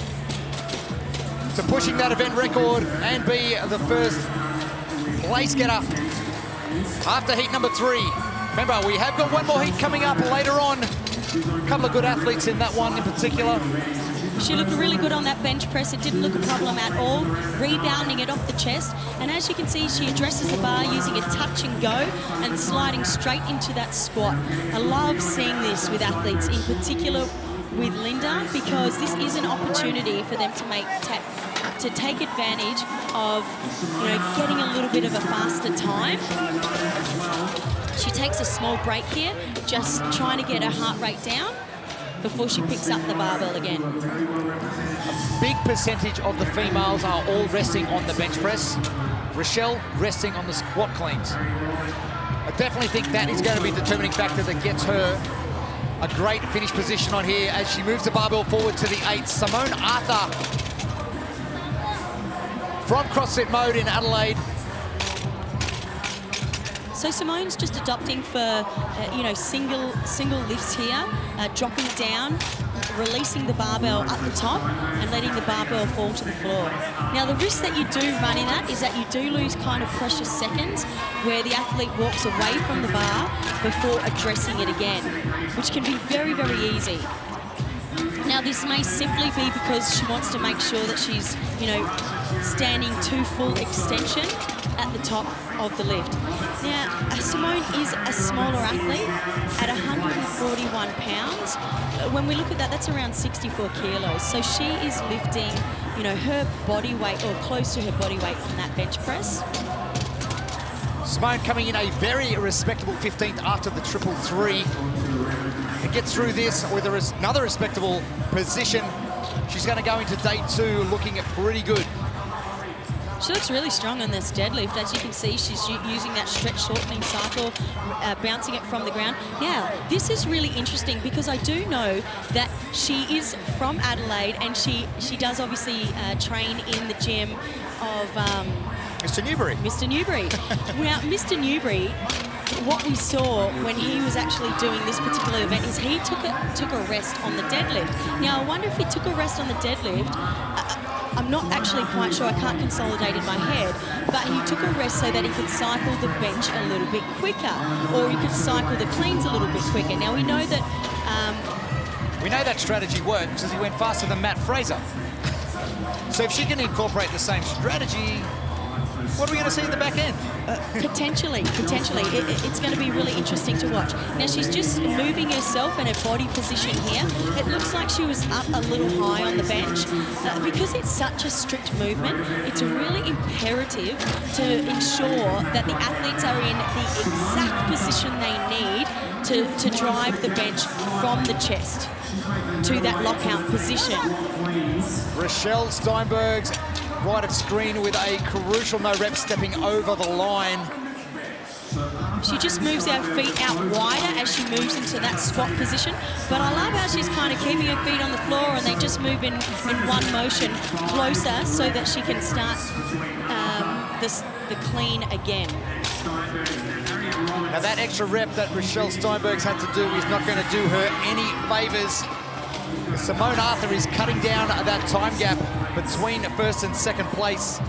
Speaker 1: to pushing that event record and be the first place getter after heat number 3. Remember, we have got one more heat coming up later on. A couple of good athletes in that one in particular.
Speaker 2: She looked really good on that bench press. It didn't look a problem at all, rebounding it off the chest. And as you can see, she addresses the bar using a touch and go and sliding straight into that squat. I love seeing this with athletes, in particular with Linda, because this is an opportunity for them to take advantage of getting a little bit of a faster time. She takes a small break here, just trying to get her heart rate down before she picks up the barbell again.
Speaker 1: A big percentage of the females are all resting on the bench press. Rochelle resting on the squat cleans. I definitely think that is going to be the determining factor that gets her a great finish position on here as she moves the barbell forward to the 8. Simone Arthur from CrossFit Mode in Adelaide.
Speaker 2: So Simone's just adopting for, single lifts here, dropping down, releasing the barbell up the top and letting the barbell fall to the floor. Now, the risk that you do run in that is that you do lose kind of precious seconds where the athlete walks away from the bar before addressing it again, which can be very, very easy. Now, this may simply be because she wants to make sure that she's, standing to full extension at the top of the lift. Now, Simone is a smaller athlete at 141 pounds. When we look at that, that's around 64 kilos. So she is lifting, her body weight or close to her body weight on that bench press.
Speaker 1: Simone coming in a very respectable 15th after the 333. And gets through this with another respectable position. She's going to go into day 2 looking pretty good.
Speaker 2: She looks really strong on this deadlift. As you can see, she's using that stretch shortening cycle, bouncing it from the ground. Now, this is really interesting because I do know that she is from Adelaide and she does obviously train in the gym of
Speaker 1: Mr. Newbury.
Speaker 2: Mr. Newbury. Now, Mr. Newbury, what we saw when he was actually doing this particular event is he took a rest on the deadlift. Now, I wonder if he took a rest on the deadlift. I'm not actually quite sure, I can't consolidate in my head, but he took a rest so that he could cycle the bench a little bit quicker, or he could cycle the cleans a little bit quicker. Now, we know that strategy worked because he went faster than Matt Fraser.
Speaker 1: So if she can incorporate the same strategy, What are we going to see in the back end?
Speaker 2: Potentially. It's going to be really interesting to watch. Now, she's just moving herself and her body position here. It looks like she was up a little high on the bench. Because it's such a strict movement, it's really imperative to ensure that the athletes are in the exact position they need to drive the bench from the chest to that lockout position.
Speaker 1: Rochelle Steinberg's right of screen with a crucial no rep stepping over the line.
Speaker 2: She just moves her feet out wider as she moves into that squat position. But I love how she's kind of keeping her feet on the floor and they just move in one motion closer so that she can start the clean again.
Speaker 1: Now that extra rep that Rochelle Steinberg's had to do is not going to do her any favours. Simone Arthur is cutting down that time gap between first and second place.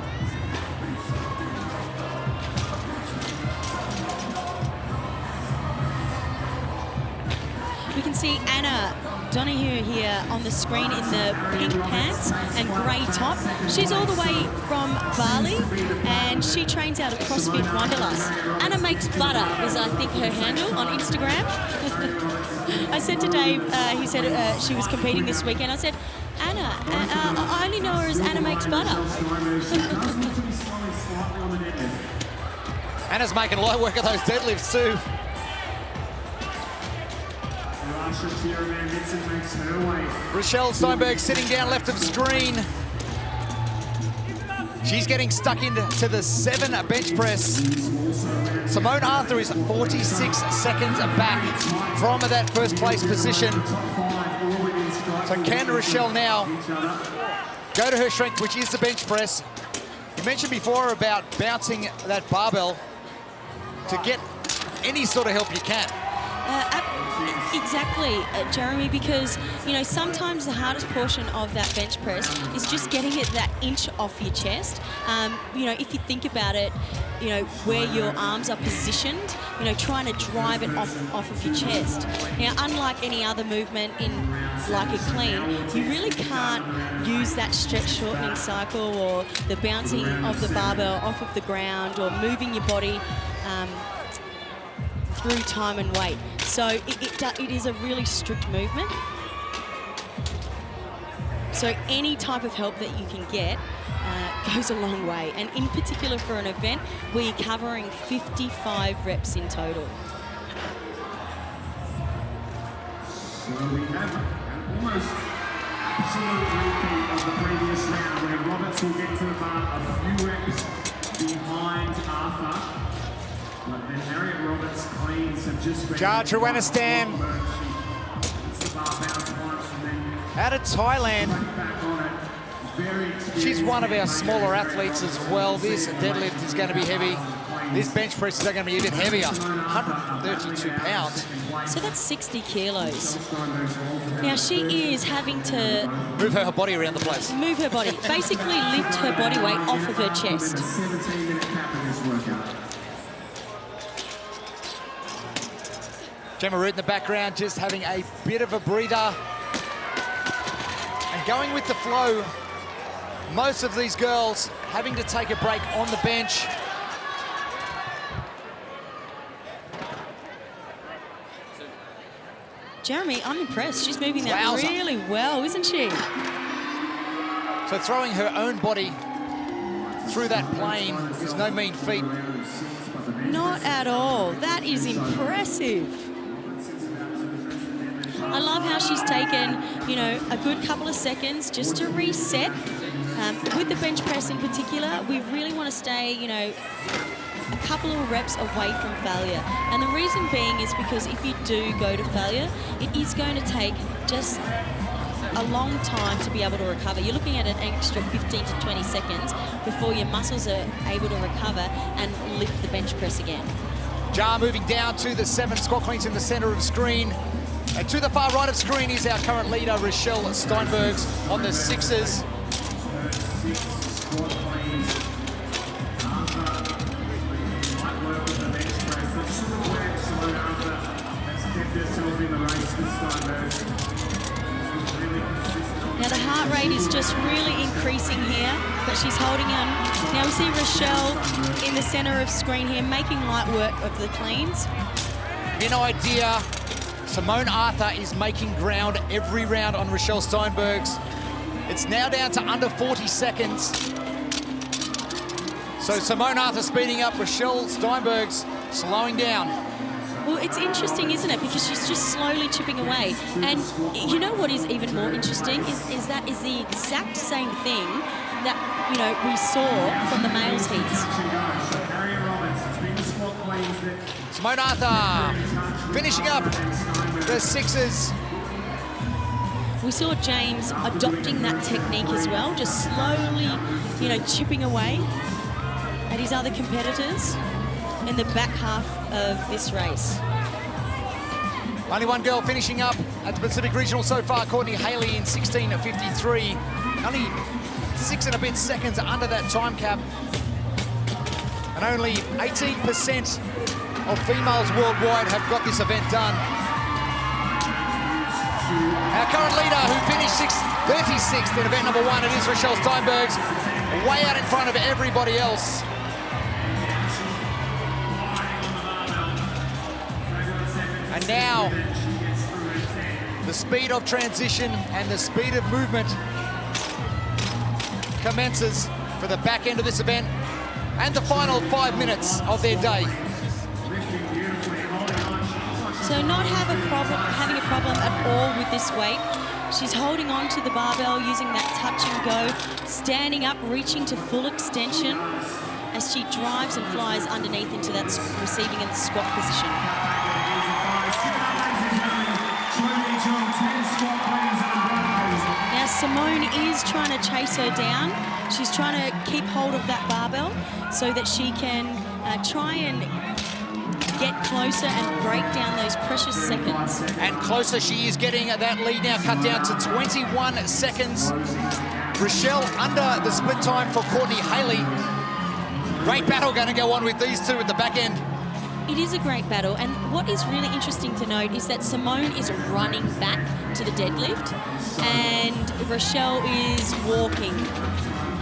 Speaker 2: We can see Anna Donahue here on the screen in the pink pants and grey top. She's all the way from Bali and she trains out of CrossFit Wanderlust. Anna Makes Butter is, I think, her handle on Instagram. I said to Dave, he said she was competing this weekend. I said, Anna, I only know her as Anna Makes Butter.
Speaker 1: Anna's making light work of those deadlifts too. Rochelle Steinberg sitting down left of screen. She's getting stuck into the 7 bench press. Simone Arthur is 46 seconds back from that first place position. So can Rochelle now go to her strength, which is the bench press? You mentioned before about bouncing that barbell to get any sort of help you can.
Speaker 2: Exactly, Jeremy, because, you know, sometimes the hardest portion of that bench press is just getting it that inch off your chest. You know, if you think about it, you know, where your arms are positioned, you know, trying to drive it off of your chest. Now, unlike any other movement in like a clean, you really can't use that stretch shortening cycle or the bouncing of the barbell off of the ground or moving your body through time and weight. So it is a really strict movement. So any type of help that you can get goes a long way. And in particular for an event where you're covering 55 reps in total.
Speaker 3: So we have an almost absolute repeat of the previous round where Roberts will get to the bar a few reps behind Arthur. But then Harriet Roberts cleans have just been...
Speaker 1: Jarjuanistan out of Thailand. She's one of our smaller athletes as well. This deadlift is going to be heavy. This bench press is going to be even heavier, 132 pounds.
Speaker 2: So that's 60 kilos. Now she is having to...
Speaker 1: move her body around the place.
Speaker 2: Move her body. Basically lift her body weight off of her chest.
Speaker 3: 17-minute cap in this workout.
Speaker 1: Gemma Root in the background just having a bit of a breather. And going with the flow, most of these girls having to take a break on the bench.
Speaker 2: Jeremy, I'm impressed. She's moving that really well, isn't she?
Speaker 1: So throwing her own body through that plane is no mean feat.
Speaker 2: Not at all. That is impressive. I love how she's taken, you know, a good couple of seconds just to reset. With the bench press in particular, we really want to stay, you know, a couple of reps away from failure. And the reason being is because if you do go to failure, it is going to take just a long time to be able to recover. You're looking at an extra 15 to 20 seconds before your muscles are able to recover and lift the bench press again.
Speaker 1: Jar moving down to the 7 squat cleans in the center of the screen. And to the far right of screen is our current leader, Rochelle Steinberg, on the 6s.
Speaker 2: Now the heart rate is just really increasing here, but she's holding on. Now we see Rochelle in the center of screen here, making light work of the cleans.
Speaker 1: You know, idea, Simone Arthur is making ground every round on Rochelle Steinberg's. It's now down to under 40 seconds. So Simone Arthur speeding up, Rochelle Steinberg's slowing down.
Speaker 2: Well, it's interesting, isn't it? Because she's just slowly chipping away. And you know what is even more interesting is that is the exact same thing that, you know, we saw from the males heats.
Speaker 1: Simone Arthur finishing up the sixes.
Speaker 2: We saw James adopting that technique as well, just slowly, you know, chipping away at his other competitors in the back half of this race.
Speaker 1: Only one girl finishing up at the Pacific Regional so far, Courtney Hailey in 16:53. Only 6 and a bit seconds under that time cap. And only 18% of females worldwide have got this event done. Our current leader, who finished 36th in event number 1, it is Rochelle Steinberg's, way out in front of everybody else. And now, the speed of transition and the speed of movement commences for the back end of this event and the final 5 minutes of their day.
Speaker 2: So not having a problem at all with this weight. She's holding on to the barbell, using that touch and go, standing up, reaching to full extension as she drives and flies underneath into that receiving and squat position. Now Simone is trying to chase her down. She's trying to keep hold of that barbell so that she can try and get closer and break down those precious seconds.
Speaker 1: And closer she is getting. That lead now cut down to 21 seconds. Rochelle under the split time for Courtney Hailey. Great battle going to go on with these two at the back end.
Speaker 2: It is a great battle, and what is really interesting to note is that Simone is running back to the deadlift and Rochelle is walking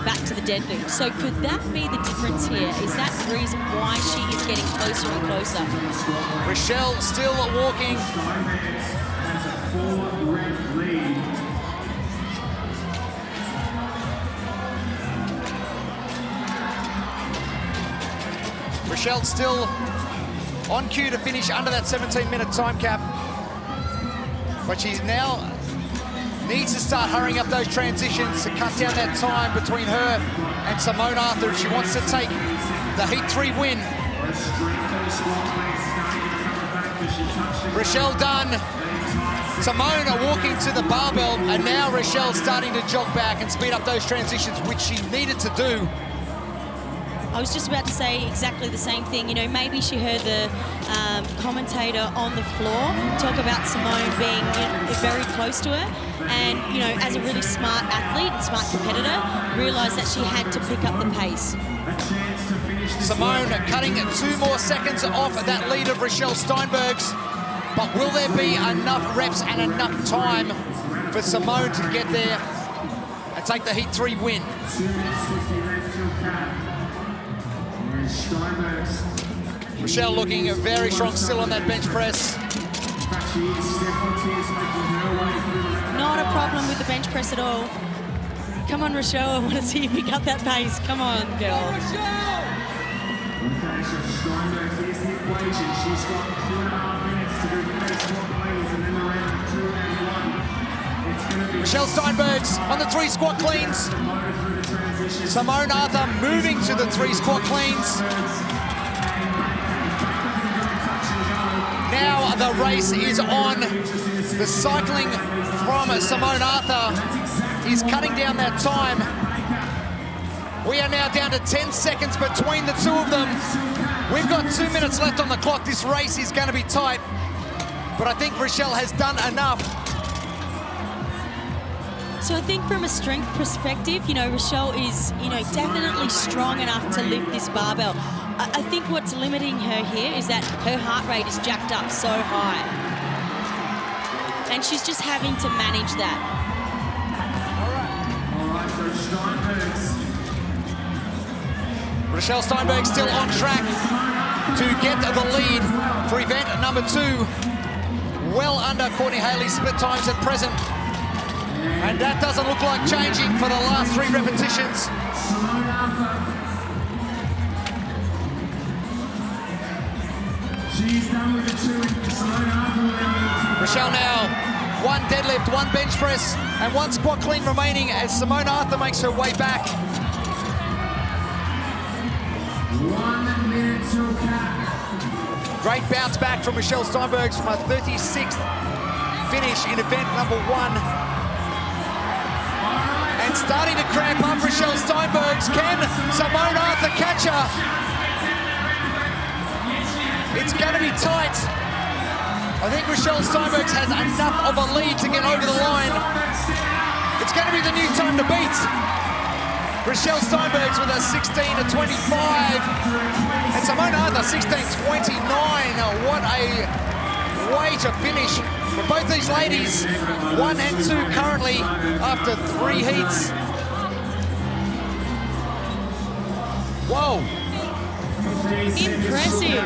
Speaker 2: back to the deadlift. So could that be the difference here? Is that the reason why she is getting closer and closer?
Speaker 1: Rochelle still walking. Rochelle still on cue to finish under that 17-minute time cap. But she's now needs to start hurrying up those transitions to cut down that time between her and Simone Arthur if she wants to take the Heat 3 win. Rochelle done. Simone walking to the barbell, and now Rochelle starting to jog back and speed up those transitions, which she needed to do.
Speaker 2: I was just about to say exactly the same thing. You know, maybe she heard the commentator on the floor talk about Simone being, you know, very close to her. And, you know, as a really smart athlete, smart competitor, realised that she had to pick up the pace.
Speaker 1: Simone cutting 2 more seconds off that lead of Rochelle Steinberg's. But will there be enough reps and enough time for Simone to get there and take the Heat 3 win? Rochelle looking very strong still on that bench press.
Speaker 2: Not a problem with the bench press at all. Come on, Rochelle, I want to see you pick up that pace. Come on, girl.
Speaker 3: Okay, so Steinberg, here's the equation. She's got 2.5 minutes to do the first 4 plays and then the round 2 and 1. It's going to be
Speaker 1: Rochelle Steinberg's on the 3 squat cleans. Simone Arthur moving to the 3 squat cleans. Now the race is on. The cycling from Simone Arthur is cutting down that time. We are now down to 10 seconds between the two of them. We've got 2 minutes left on the clock. This race is going to be tight, but I think Rochelle has done enough.
Speaker 2: So I think from a strength perspective, you know, Rochelle is, you know, definitely strong enough to lift this barbell. I think what's limiting her here is that her heart rate is jacked up so high. And she's just having to manage that.
Speaker 3: All right, so Steinberg's
Speaker 1: Rochelle Steinberg still on track to get the lead for event number 2. Well under Courtney Hailey's split times at present. And that doesn't look like changing for the last 3 repetitions.
Speaker 3: She's done with the 2.
Speaker 1: Rochelle now, 1 deadlift, 1 bench press, and 1 squat clean remaining as Simone Arthur makes her way back.
Speaker 3: 1 minute till cap.
Speaker 1: Great bounce back from Rochelle Steinberg from a 36th finish in event number 1. And starting to cramp up Rochelle Steinberg's. Can Simone Arthur catch her? It's going to be tight. I think Rochelle Steinberg has enough of a lead to get over the line. It's going to be the new time to beat. Rochelle Steinberg's with a 16:25. And Simone Arthur, 16:29. What a way to finish for both these ladies. 1 and 2 currently after 3 heats. Whoa.
Speaker 2: Impressive.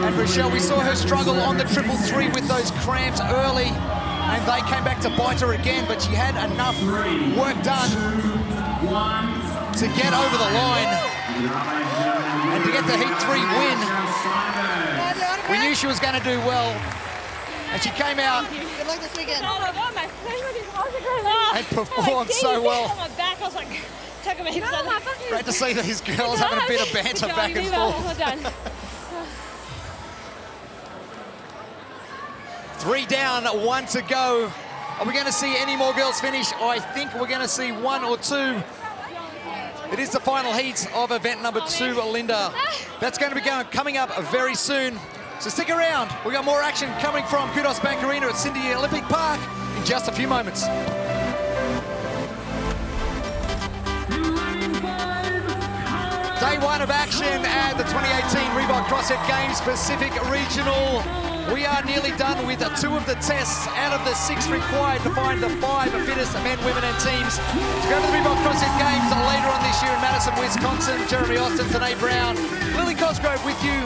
Speaker 1: And Rochelle, we saw her struggle on the 333 with those cramps early, and they came back to bite her again, but she had enough work done to get over the line and to get the Heat 3 win. We knew she was going to do well, and she came out
Speaker 4: Good luck this weekend.
Speaker 1: and performed so well.
Speaker 4: On my back, I was like, tucking my hips under.
Speaker 1: Great to see these girls having a bit of banter back and forth.
Speaker 4: Well done.
Speaker 1: 3 down, 1 to go. Are we going to see any more girls finish? I think we're going to see 1 or 2. It is the final heat of event number 2, Linda. That's going to be coming up very soon. So stick around. We got more action coming from Kudos Bank Arena at Sydney Olympic Park in just a few moments. Day 1 of action at the 2018 Reebok CrossFit Games Pacific Regional. We are nearly done with 2 of the tests out of the 6 required to find the 5 fittest men, women and teams to go to the Reebok CrossFit Games later on this year in Madison, Wisconsin. Jeremy Austin, Tanae Brown, Lily Cosgrove with you.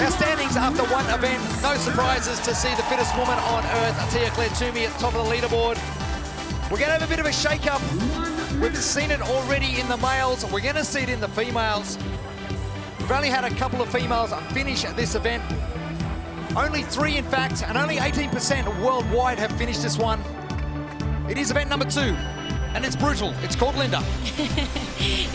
Speaker 1: Our standings after 1 event. No surprises to see the fittest woman on earth, Tia Claire Toomey, at the top of the leaderboard. We're going to have a bit of a shake-up. We've seen it already in the males. We're going to see it in the females. We've only had a couple of females finish at this event. Only 3, in fact, and only 18% worldwide have finished this one. It is event number 2, and it's brutal. It's called Linda.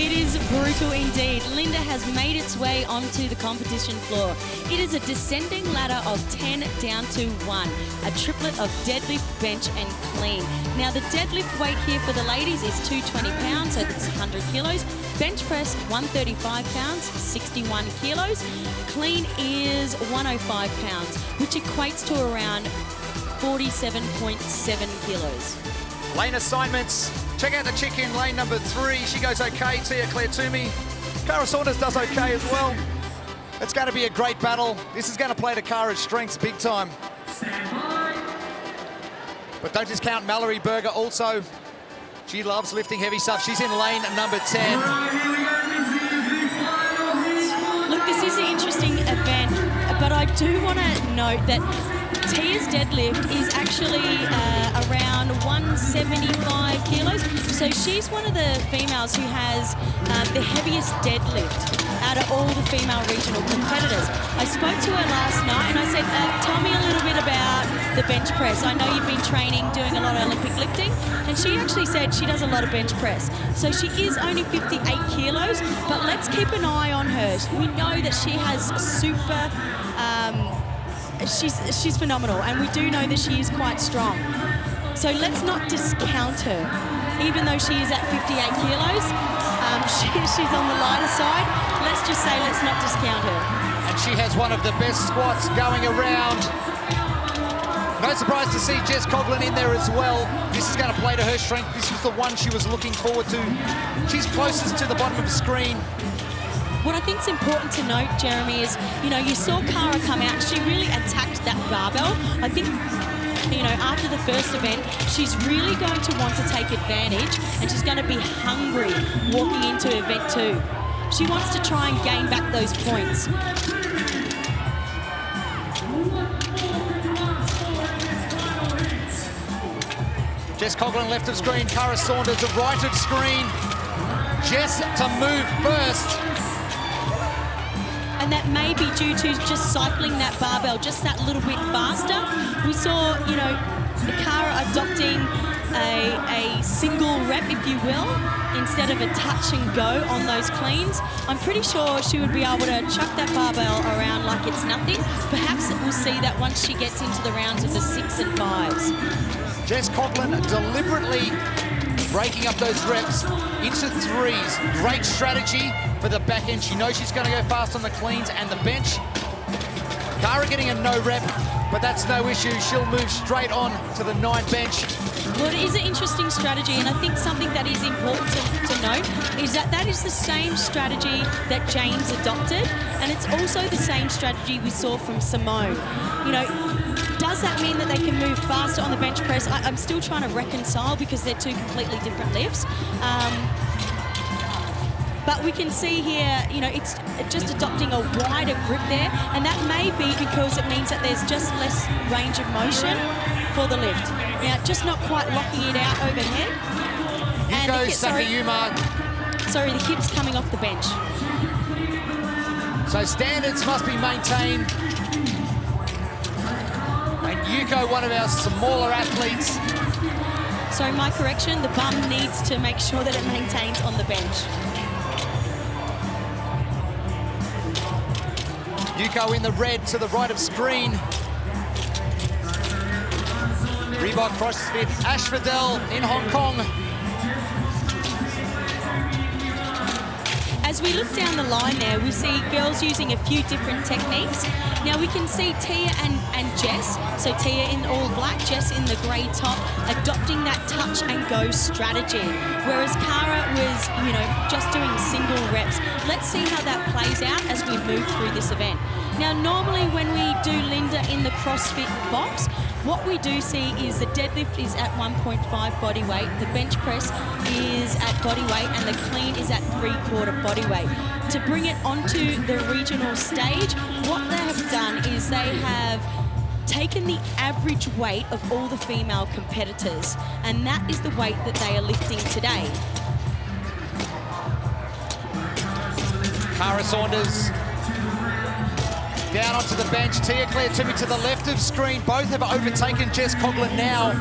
Speaker 2: It is brutal indeed. Linda has made its way onto the competition floor. It is a descending ladder of 10 down to 1, a triplet of deadlift, bench and clean. Now the deadlift weight here for the ladies is 220 pounds, so that's 100 kilos. Bench press 135 pounds, 61 kilos. Clean is 105 pounds, which equates to around 47.7 kilos.
Speaker 1: Lane assignments. Check out the chick in lane number 3. She goes okay. Tia Claire Toomey. Cara Saunders does okay as well. It's going to be a great battle. This is going to play to Cara's strengths big time. But don't discount Mallory Berger also. She loves lifting heavy stuff. She's in lane number 10.
Speaker 2: Look, this is an interesting event, but I do want to note that Tia's deadlift is actually around 175 kilos. So she's one of the females who has the heaviest deadlift out of all the female regional competitors. I spoke to her last night and I said, tell me a little bit about the bench press. I know you've been training, doing a lot of Olympic lifting, and she actually said she does a lot of bench press. So she is only 58 kilos, but let's keep an eye on her. We know that she has super, she's phenomenal, and we do know that she is quite strong. So let's not discount her. Even though she is at 58 kilos, she's on the lighter side. Let's just say let's not discount her.
Speaker 1: And she has one of the best squats going around. No surprise to see Jess Coughlin in there as well. This is going to play to her strength. This was the one she was looking forward to. She's closest to the bottom of the screen.
Speaker 2: What I think is important to note, Jeremy, is, you know, you saw Cara come out. She really attacked that barbell. I think you know, after the first event, she's really going to want to take advantage, and she's going to be hungry walking into event 2. She wants to try and gain back those points.
Speaker 1: Jess Coughlin left of screen, Cara Saunders right of screen. Jess to move first.
Speaker 2: And that may be due to just cycling that barbell just that little bit faster. We saw, you know, Cara adopting a single rep, if you will, instead of a touch and go on those cleans. I'm pretty sure she would be able to chuck that barbell around like it's nothing. Perhaps we'll see that once she gets into the rounds of the 6 and 5s.
Speaker 1: Jess Coughlin deliberately breaking up those reps into 3s. Great strategy for the back end. She knows she's going to go fast on the cleans and the bench. Cara getting a no rep, but that's no issue. She'll move straight on to the 9 bench.
Speaker 2: Well, it is an interesting strategy, and I think something that is important to note is that that is the same strategy that James adopted, and it's also the same strategy we saw from Simone. You know, does that mean that they can move faster on the bench press? I'm still trying to reconcile because they're 2 completely different lifts. But we can see here, you know, it's just adopting a wider grip there, and that may be because it means that there's just less range of motion for the lift. Now, just not quite locking it out overhead.
Speaker 1: Yuko Sakayuma.
Speaker 2: Sorry, the hips coming off the bench.
Speaker 1: So standards must be maintained. And Yuko, one of our smaller athletes.
Speaker 2: Sorry, my correction, the bum needs to make sure that it maintains on the bench.
Speaker 1: Yuko in the red to the right of screen. Reebok CrossFit Asphodel in Hong Kong.
Speaker 2: As we look down the line there, we see girls using a few different techniques. Now we can see Tia and Jess, so Tia in all black, Jess in the grey top, adopting that touch and go strategy. Whereas Cara was, you know, just doing single reps. Let's see how that plays out as we move through this event. Now normally when we do Linda in the CrossFit box, what we do see is the deadlift is at 1.5 body weight, the bench press is at body weight, and the clean is at 3/4 body weight. To bring it onto the regional stage, what they have done is they have taken the average weight of all the female competitors, and that is the weight that they are lifting today.
Speaker 1: Cara Saunders down onto the bench. Tia Claire Toomey to the left of screen. Both have overtaken Jess Coughlin now.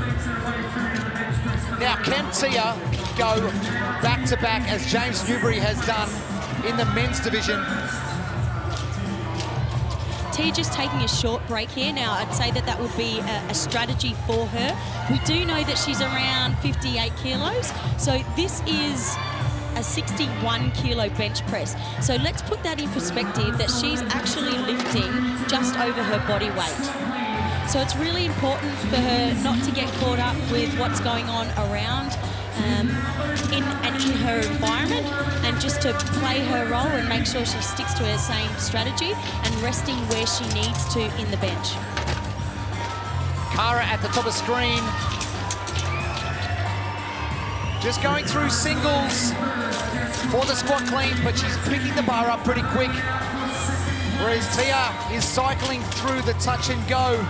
Speaker 1: Now, can Tia go back-to-back as James Newbury has done in the men's division?
Speaker 2: Tia just taking a short break here. Now, I'd say that that would be a strategy for her. We do know that she's around 58 kilos, so this is a 61 kilo bench press. So let's put that in perspective that she's actually lifting just over her body weight. So it's really important for her not to get caught up with what's going on around in her environment, and just to play her role and make sure she sticks to her same strategy and resting where she needs to in the bench.
Speaker 1: Cara at the top of screen. Just going through singles for the squat clean, but she's picking the bar up pretty quick. Whereas Tia is cycling through the touch and go.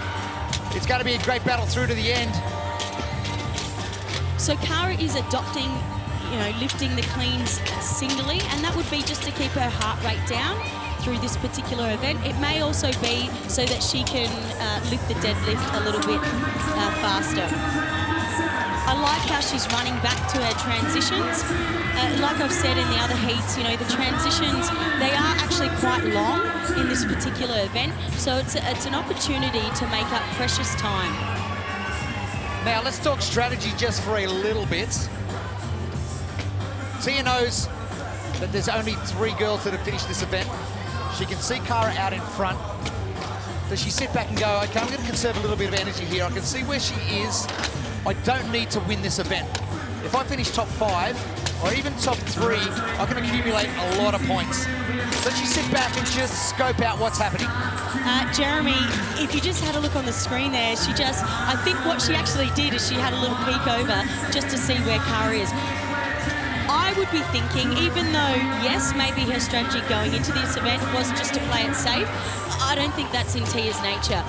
Speaker 1: It's going to be a great battle through to the end.
Speaker 2: So Cara is adopting, you know, lifting the cleans singly, and that would be just to keep her heart rate down through this particular event. It may also be so that she can lift the deadlift a little bit faster. I like how she's running back to her transitions. Like I've said in the other heats, you know, the transitions, they are actually quite long in this particular event, so it's an opportunity to make up precious time.
Speaker 1: Now, let's talk strategy just for a little bit. Tia knows that there's only 3 girls that have finished this event. She can see Cara out in front. Does she sit back and go, okay, I'm going to conserve a little bit of energy here. I can see where she is. I don't need to win this event. If I finish top 5, or even top 3 are going to accumulate a lot of points. So you sit back and just scope out what's happening.
Speaker 2: Jeremy, if you just had a look on the screen there, I think what she actually did is she had a little peek over just to see where Cara is. I would be thinking, even though, yes, maybe her strategy going into this event was just to play it safe, I don't think that's in Tia's nature.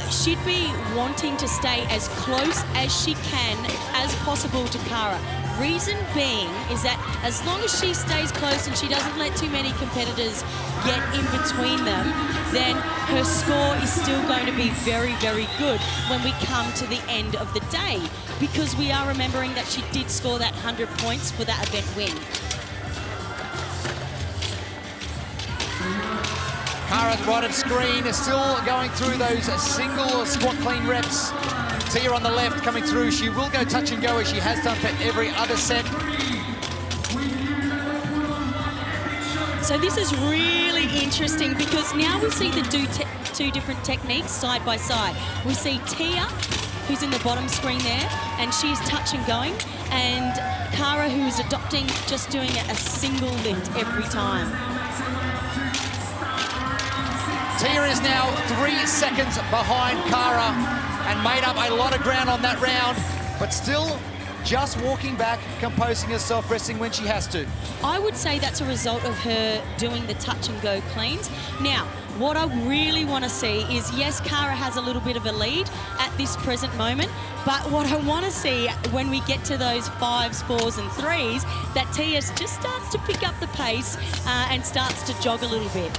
Speaker 2: She'd be wanting to stay as close as she can as possible to Cara. Reason being is that as long as she stays close and she doesn't let too many competitors get in between them, then her score is still going to be very, very good when we come to the end of the day, because we are remembering that she did score that 100 points for that event win.
Speaker 1: Cara, right of screen, is still going through those single squat clean reps. Tia on the left coming through. She will go touch and go as she has done for every other set.
Speaker 2: So this is really interesting because now we see the two different techniques side by side. We see Tia, who's in the bottom screen there, and she's touch and going, and Cara, who is adopting just doing a single lift every time.
Speaker 1: Tia is now 3 seconds behind Cara and made up a lot of ground on that round, but still just walking back, composing herself, resting when she has to.
Speaker 2: I would say that's a result of her doing the touch and go cleans. Now, what I really want to see is, yes, Cara has a little bit of a lead at this present moment, but what I want to see when we get to those 5s, 4s and 3s, that Tia just starts to pick up the pace and starts to jog a little bit.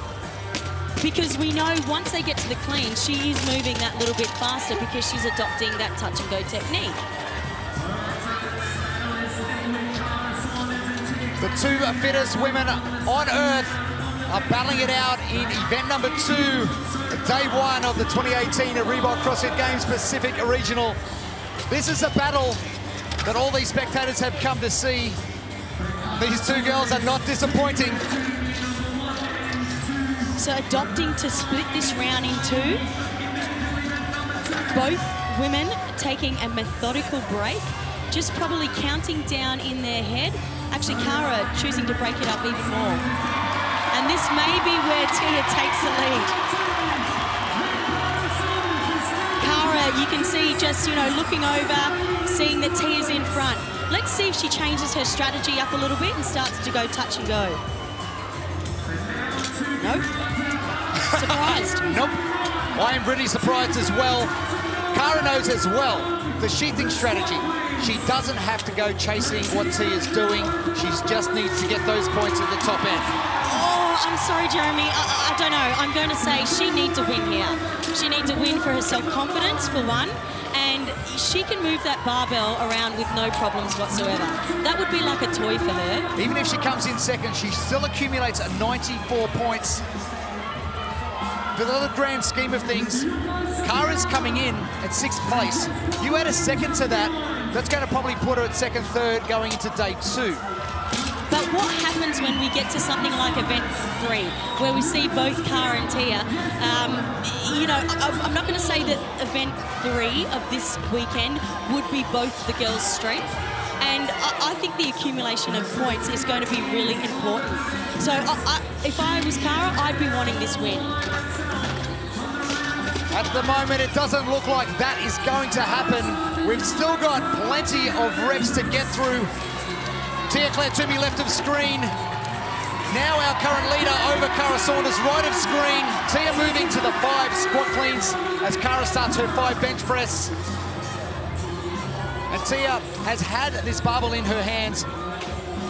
Speaker 2: Because we know once they get to the clean, she is moving that little bit faster because she's adopting that touch and go technique.
Speaker 1: The 2 fittest women on earth are battling it out in event number 2, day 1 of the 2018 Reebok CrossFit Games Pacific Regional. This is a battle that all these spectators have come to see. These 2 girls are not disappointing.
Speaker 2: So adopting to split this round in 2. Both women taking a methodical break, just probably counting down in their head. Actually, Cara choosing to break it up even more. And this may be where Tia takes the lead. Cara, you can see just, looking over, seeing that Tia's in front. Let's see if she changes her strategy up a little bit and starts to go touch and go. Nope. Surprised.
Speaker 1: Nope. I am pretty surprised as well. Cara knows as well the sheathing strategy. She doesn't have to go chasing what Tia's doing. She just needs to get those points at the top end.
Speaker 2: Oh, I'm sorry, Jeremy. I don't know. I'm going to say she needs to win here. She needs to win for her self-confidence, for one, and she can move that barbell around with no problems whatsoever. That would be like a toy for her.
Speaker 1: Even if she comes in second, she still accumulates 94 points. For the grand scheme of things, Cara's coming in at 6th place. You add a second to that, that's going to probably put her at 2nd, 3rd going into day 2.
Speaker 2: But what happens when we get to something like event 3, where we see both Cara and Tia? I'm not going to say that event 3 of this weekend would be both the girls' strength. And I think the accumulation of points is going to be really important. So if I was Cara, I'd be wanting this win.
Speaker 1: At the moment, it doesn't look like that is going to happen. We've still got plenty of reps to get through. Tia Claire Toomey left of screen. Now our current leader over Cara Saunders right of screen. Tia moving to the 5 squat cleans as Cara starts her 5 bench press. And Tia has had this barbell in her hands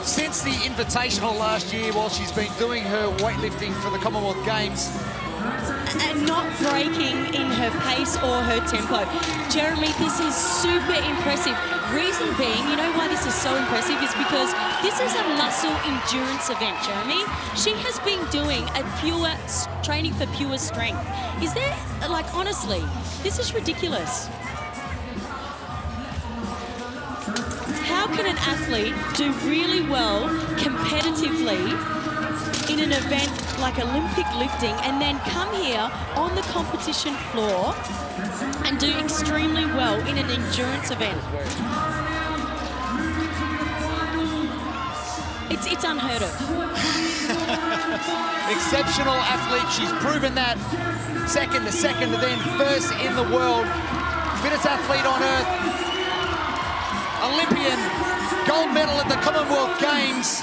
Speaker 1: since the Invitational last year while she's been doing her weightlifting for the Commonwealth Games.
Speaker 2: And not breaking in her pace or her tempo. Jeremy, this is super impressive. Reason being, you know why this is so impressive is because this is a muscle endurance event, Jeremy. She has been doing a pure training for pure strength. Is there, honestly, this is ridiculous. How can an athlete do really well competitively in an event like Olympic lifting and then come here on the competition floor and do extremely well in an endurance event? It's unheard of.
Speaker 1: Exceptional athlete. She's proven that. Second, then first in the world. Fittest athlete on earth. Olympian. Gold medal at the Commonwealth Games.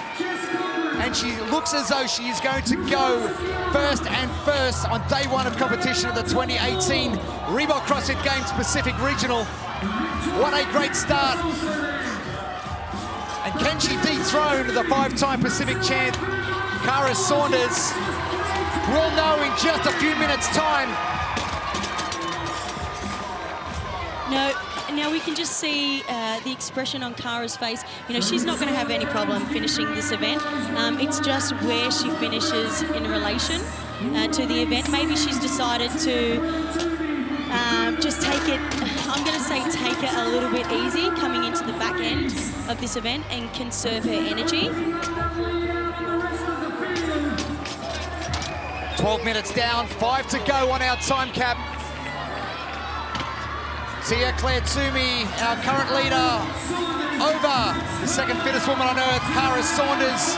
Speaker 1: And she looks as though she is going to go first on day one of competition of the 2018 Reebok CrossFit Games Pacific Regional. What a great start. And can she dethrone the 5-time Pacific champ, Kara Saunders? We'll know in just a few minutes' time.
Speaker 2: Now we can just see the expression on Kara's face. You know, she's not going to have any problem finishing this event. It's just where she finishes in relation to the event. Maybe she's decided to just take it, I'm going to say take it a little bit easy coming into the back end of this event and conserve her energy.
Speaker 1: 12 minutes down, 5 to go on our time cap. Tia Claire Toomey, our current leader, over the second fittest woman on earth, Kara Saunders.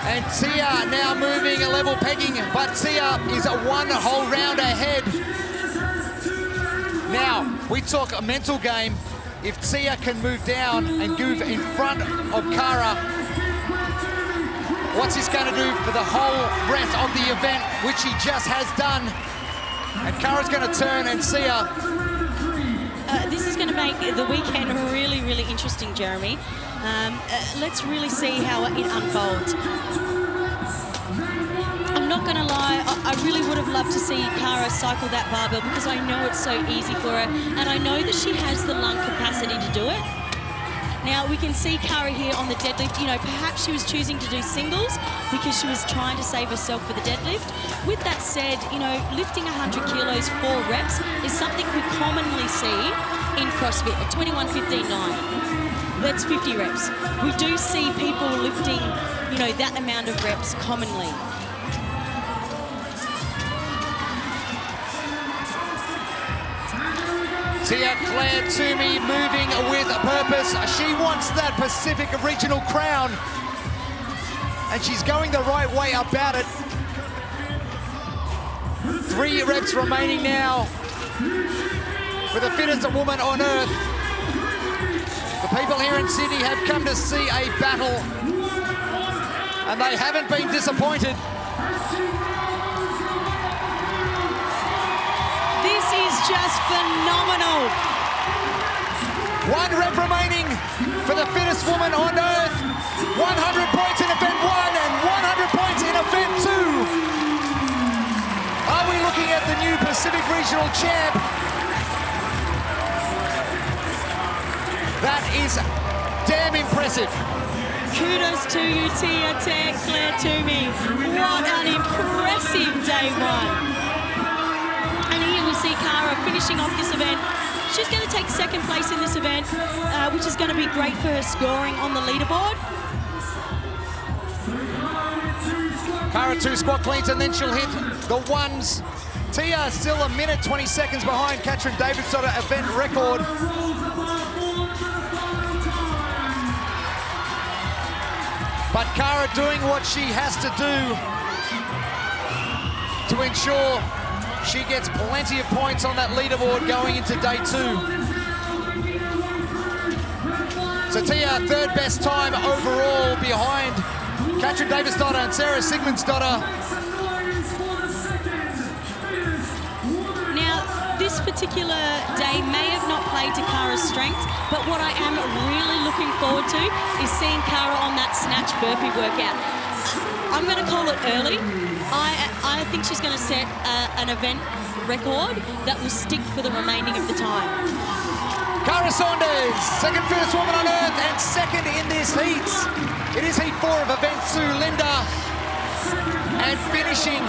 Speaker 1: And Tia now moving a level pegging, but Tia is one whole round ahead. Now, we talk a mental game. If Tia can move down and move in front of Kara, what's this going to do for the whole rest of the event, which she just has done? And Kara's going to turn and see her.
Speaker 2: This is going to make the weekend really, really interesting, Jeremy. Let's really see how it unfolds. I'm not going to lie, I really would have loved to see Kara cycle that barbell because I know it's so easy for her, and I know that she has the lung capacity to do it. Now, we can see Kara here on the deadlift. You know, perhaps she was choosing to do singles because she was trying to save herself for the deadlift. With that said, you know, lifting 100 kilos 4 reps is something we commonly see in CrossFit at 21:15:9. That's 50 reps. We do see people lifting, you know, that amount of reps commonly.
Speaker 1: Tia Claire Toomey moving with a purpose. She wants that Pacific Regional crown. And she's going the right way about it. 3 reps remaining now for the fittest woman on earth. The people here in Sydney have come to see a battle, and they haven't been disappointed.
Speaker 2: This is just phenomenal.
Speaker 1: 1 rep remaining for the fittest woman on earth. 100 points in event 1 and 100 points in event 2. Are we looking at the new Pacific Regional champ? That is damn impressive.
Speaker 2: Kudos to you, Tia Claire Toomey. What an impressive day 1. And here we see Kara finishing off this event. She's going to take second place in this event, which is going to be great for her scoring on the leaderboard.
Speaker 1: Kara 2 squat cleans and then she'll hit the 1s. Tia still 1 minute 20 seconds behind Katrin Davidsdottir event record. But Kara doing what she has to do to ensure she gets plenty of points on that leaderboard going into day 2. So Tia, 3rd best time overall behind Katrin Davidsdottir and Sarah Sigmundsdottir.
Speaker 2: Now, this particular day may have not played to Kara's strengths, but what I am really looking forward to is seeing Kara on that snatch burpee workout. I'm going to call it early. I think she's going to set an event record that will stick for the remaining of the time.
Speaker 1: Kara Saunders, 2nd fittest woman on earth and 2nd in this heat. It is heat 4 of event 2, Linda. And finishing.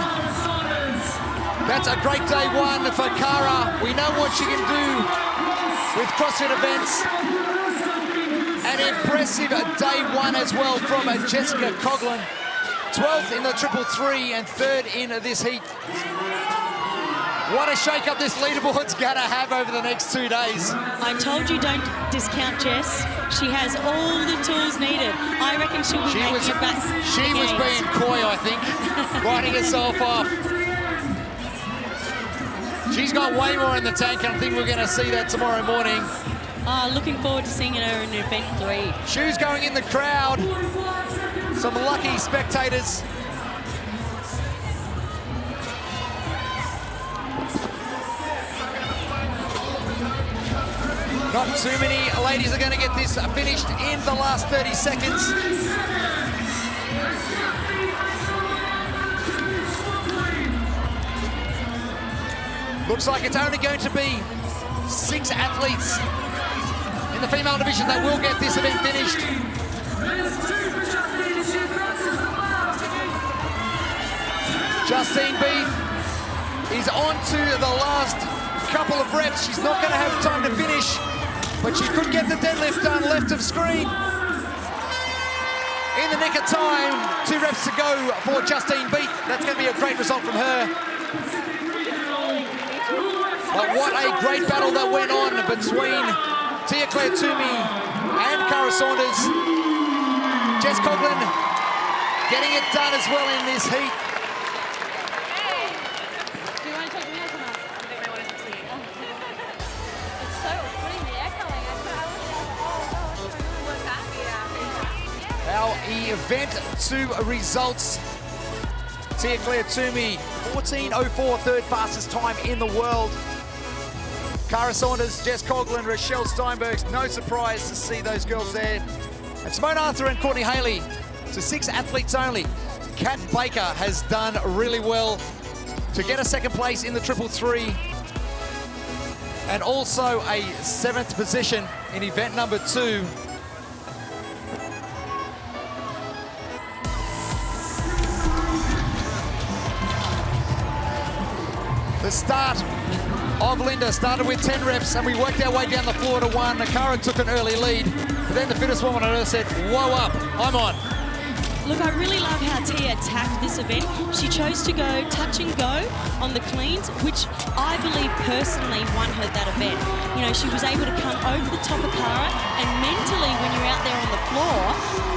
Speaker 1: That's a great day 1 for Kara. We know what she can do with CrossFit events. An impressive day 1 as well from Jessica Coughlin. 12th in the 333 and 3rd in this heat. What a shake-up this leaderboard's going to have over the next 2 days.
Speaker 2: I told you don't discount Jess. She has all the tools needed. I reckon she'll be making it back.
Speaker 1: She was being coy, I think, writing herself off. She's got way more in the tank, and I think we're going to see that tomorrow morning.
Speaker 2: Looking forward to seeing her in event 3.
Speaker 1: Shoes going in the crowd. Some lucky spectators. Not too many ladies are going to get this finished in the last 30 seconds. Looks like it's only going to be 6 athletes in the female division that will get this event finished. Justine Beath is on to the last couple of reps. She's not going to have time to finish, but she could get the deadlift done left of screen. In the nick of time, 2 reps to go for Justine Beath. That's going to be a great result from her. But what a great battle that went on between Tia-Clair Toomey and Cara Saunders. Jess Coughlin getting it done as well in this heat.
Speaker 4: Do you want to take me out or not? I think they wanted to see you. It's so putting the echoing. What's that?
Speaker 1: Our event 2 results. Tia-Clair Toomey, 14:04, third fastest time in the world. Cara Saunders, Jess Coughlin, Rochelle Steinberg. No surprise to see those girls there. And Simone Arthur and Courtney Hailey. So 6 athletes only. Kat Baker has done really well to get a 2nd place in the 333. And also a 7th position in event number 2. The start of Linda started with 10 reps, and we worked our way down the floor to 1. Cara took an early lead, but then the fittest woman on earth said, whoa up, I'm on.
Speaker 2: Look, I really love how Tia attacked this event. She chose to go touch and go on the cleans, which I believe personally won her that event. You know, she was able to come over the top of Cara, and mentally, when you're out there on the floor,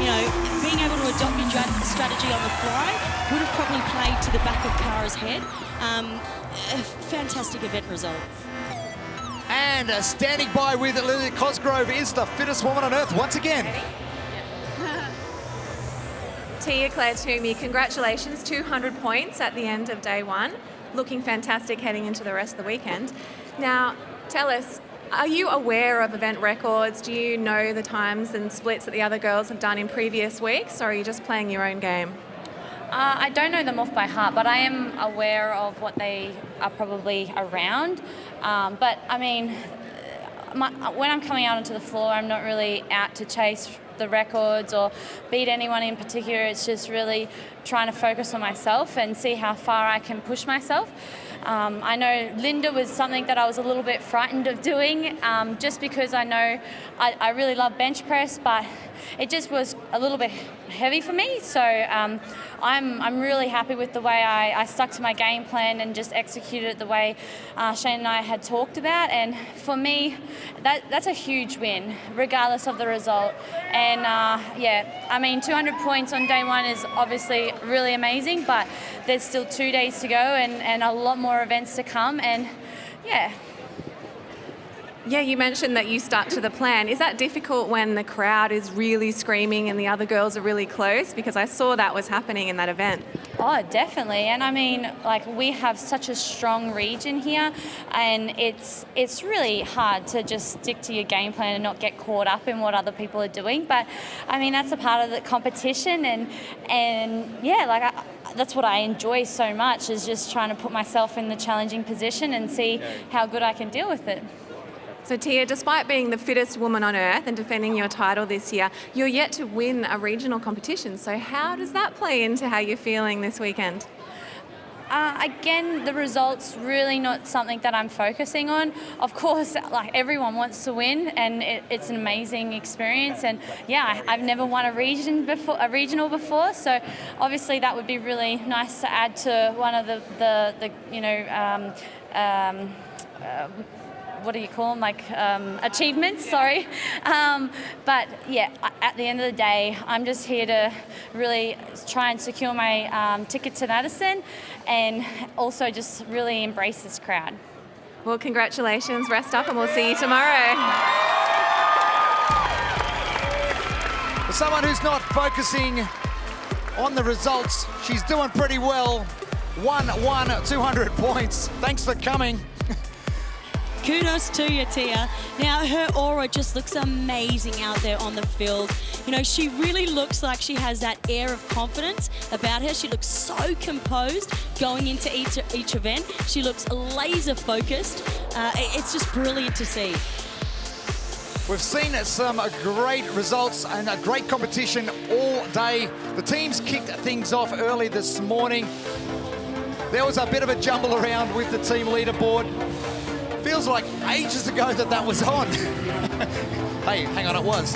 Speaker 2: you know, being able to adopt your strategy on the fly would have probably played to the back of Cara's head. A fantastic event result.
Speaker 1: And standing by with Lily Cosgrove is the fittest woman on earth once again.
Speaker 5: Tia-Clair Toomey, congratulations, 200 points at the end of day 1. Looking fantastic heading into the rest of the weekend. Now, tell us, are you aware of event records? Do you know the times and splits that the other girls have done in previous weeks, or are you just playing your own game?
Speaker 6: I don't know them off by heart, but I am aware of what they are probably around. But, I mean, when I'm coming out onto the floor, I'm not really out to chase the records or beat anyone in particular. It's just really trying to focus on myself and see how far I can push myself. I know Linda was something that I was a little bit frightened of doing, just because I know I really love bench press, but it just was a little bit heavy for me. So I'm really happy with the way I stuck to my game plan and just executed it the way Shane and I had talked about. And for me, that's a huge win, regardless of the result. And yeah, I mean, 200 points on day 1 is obviously really amazing, but there's still 2 days to go and a lot more events to come. And yeah.
Speaker 5: Yeah, you mentioned that you stuck to the plan. Is that difficult when the crowd is really screaming and the other girls are really close? Because I saw that was happening in that event.
Speaker 6: Oh, definitely. And I mean, like, we have such a strong region here, and it's really hard to just stick to your game plan and not get caught up in what other people are doing. But I mean, that's a part of the competition, and yeah, like that's what I enjoy so much, is just trying to put myself in the challenging position and see how good I can deal with it.
Speaker 5: So Tia, despite being the fittest woman on earth and defending your title this year, you're yet to win a regional competition. So how does that play into how you're feeling this weekend?
Speaker 6: Again, the results really not something that I'm focusing on. Of course, like everyone wants to win, and it's an amazing experience. And yeah, I've never won a regional before, so obviously that would be really nice to add to one of the you know. What do you call them, like achievements, sorry. But yeah, at the end of the day, I'm just here to really try and secure my ticket to Madison, and also just really embrace this crowd.
Speaker 5: Well, congratulations, rest up, and we'll see you tomorrow.
Speaker 1: For someone who's not focusing on the results, she's doing pretty well. 200 points. Thanks for coming.
Speaker 2: Kudos to you, Tia. Now, her aura just looks amazing out there on the field. You know, she really looks like she has that air of confidence about her. She looks so composed going into each event. She looks laser focused. It's just brilliant to see.
Speaker 1: We've seen some great results and a great competition all day. The teams kicked things off early this morning. There was a bit of a jumble around with the team leaderboard. Feels like ages ago that was on. Hey, hang on, it was.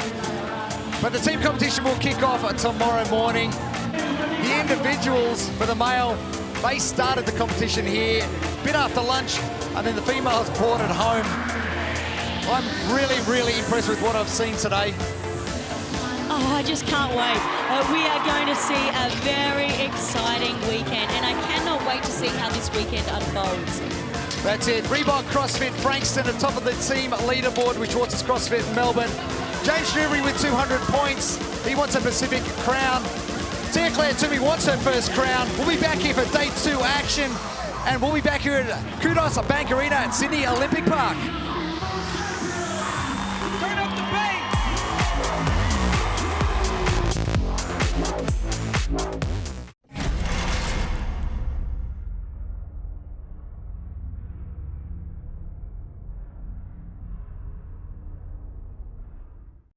Speaker 1: But the team competition will kick off tomorrow morning. The individuals for the male, they started the competition here a bit after lunch, and then the females brought it home. I'm really, really impressed with what I've seen today.
Speaker 2: Oh, I just can't wait. We are going to see a very exciting weekend, and I cannot wait to see how this weekend unfolds.
Speaker 1: That's it. Reebok CrossFit Frankston atop of the team leaderboard with Schwartz's CrossFit Melbourne. James Newbury with 200 points. He wants a Pacific crown. Tia Claire Toomey wants her first crown. We'll be back here for day 2 action, and we'll be back here at Kudos Bank Arena at Sydney Olympic Park.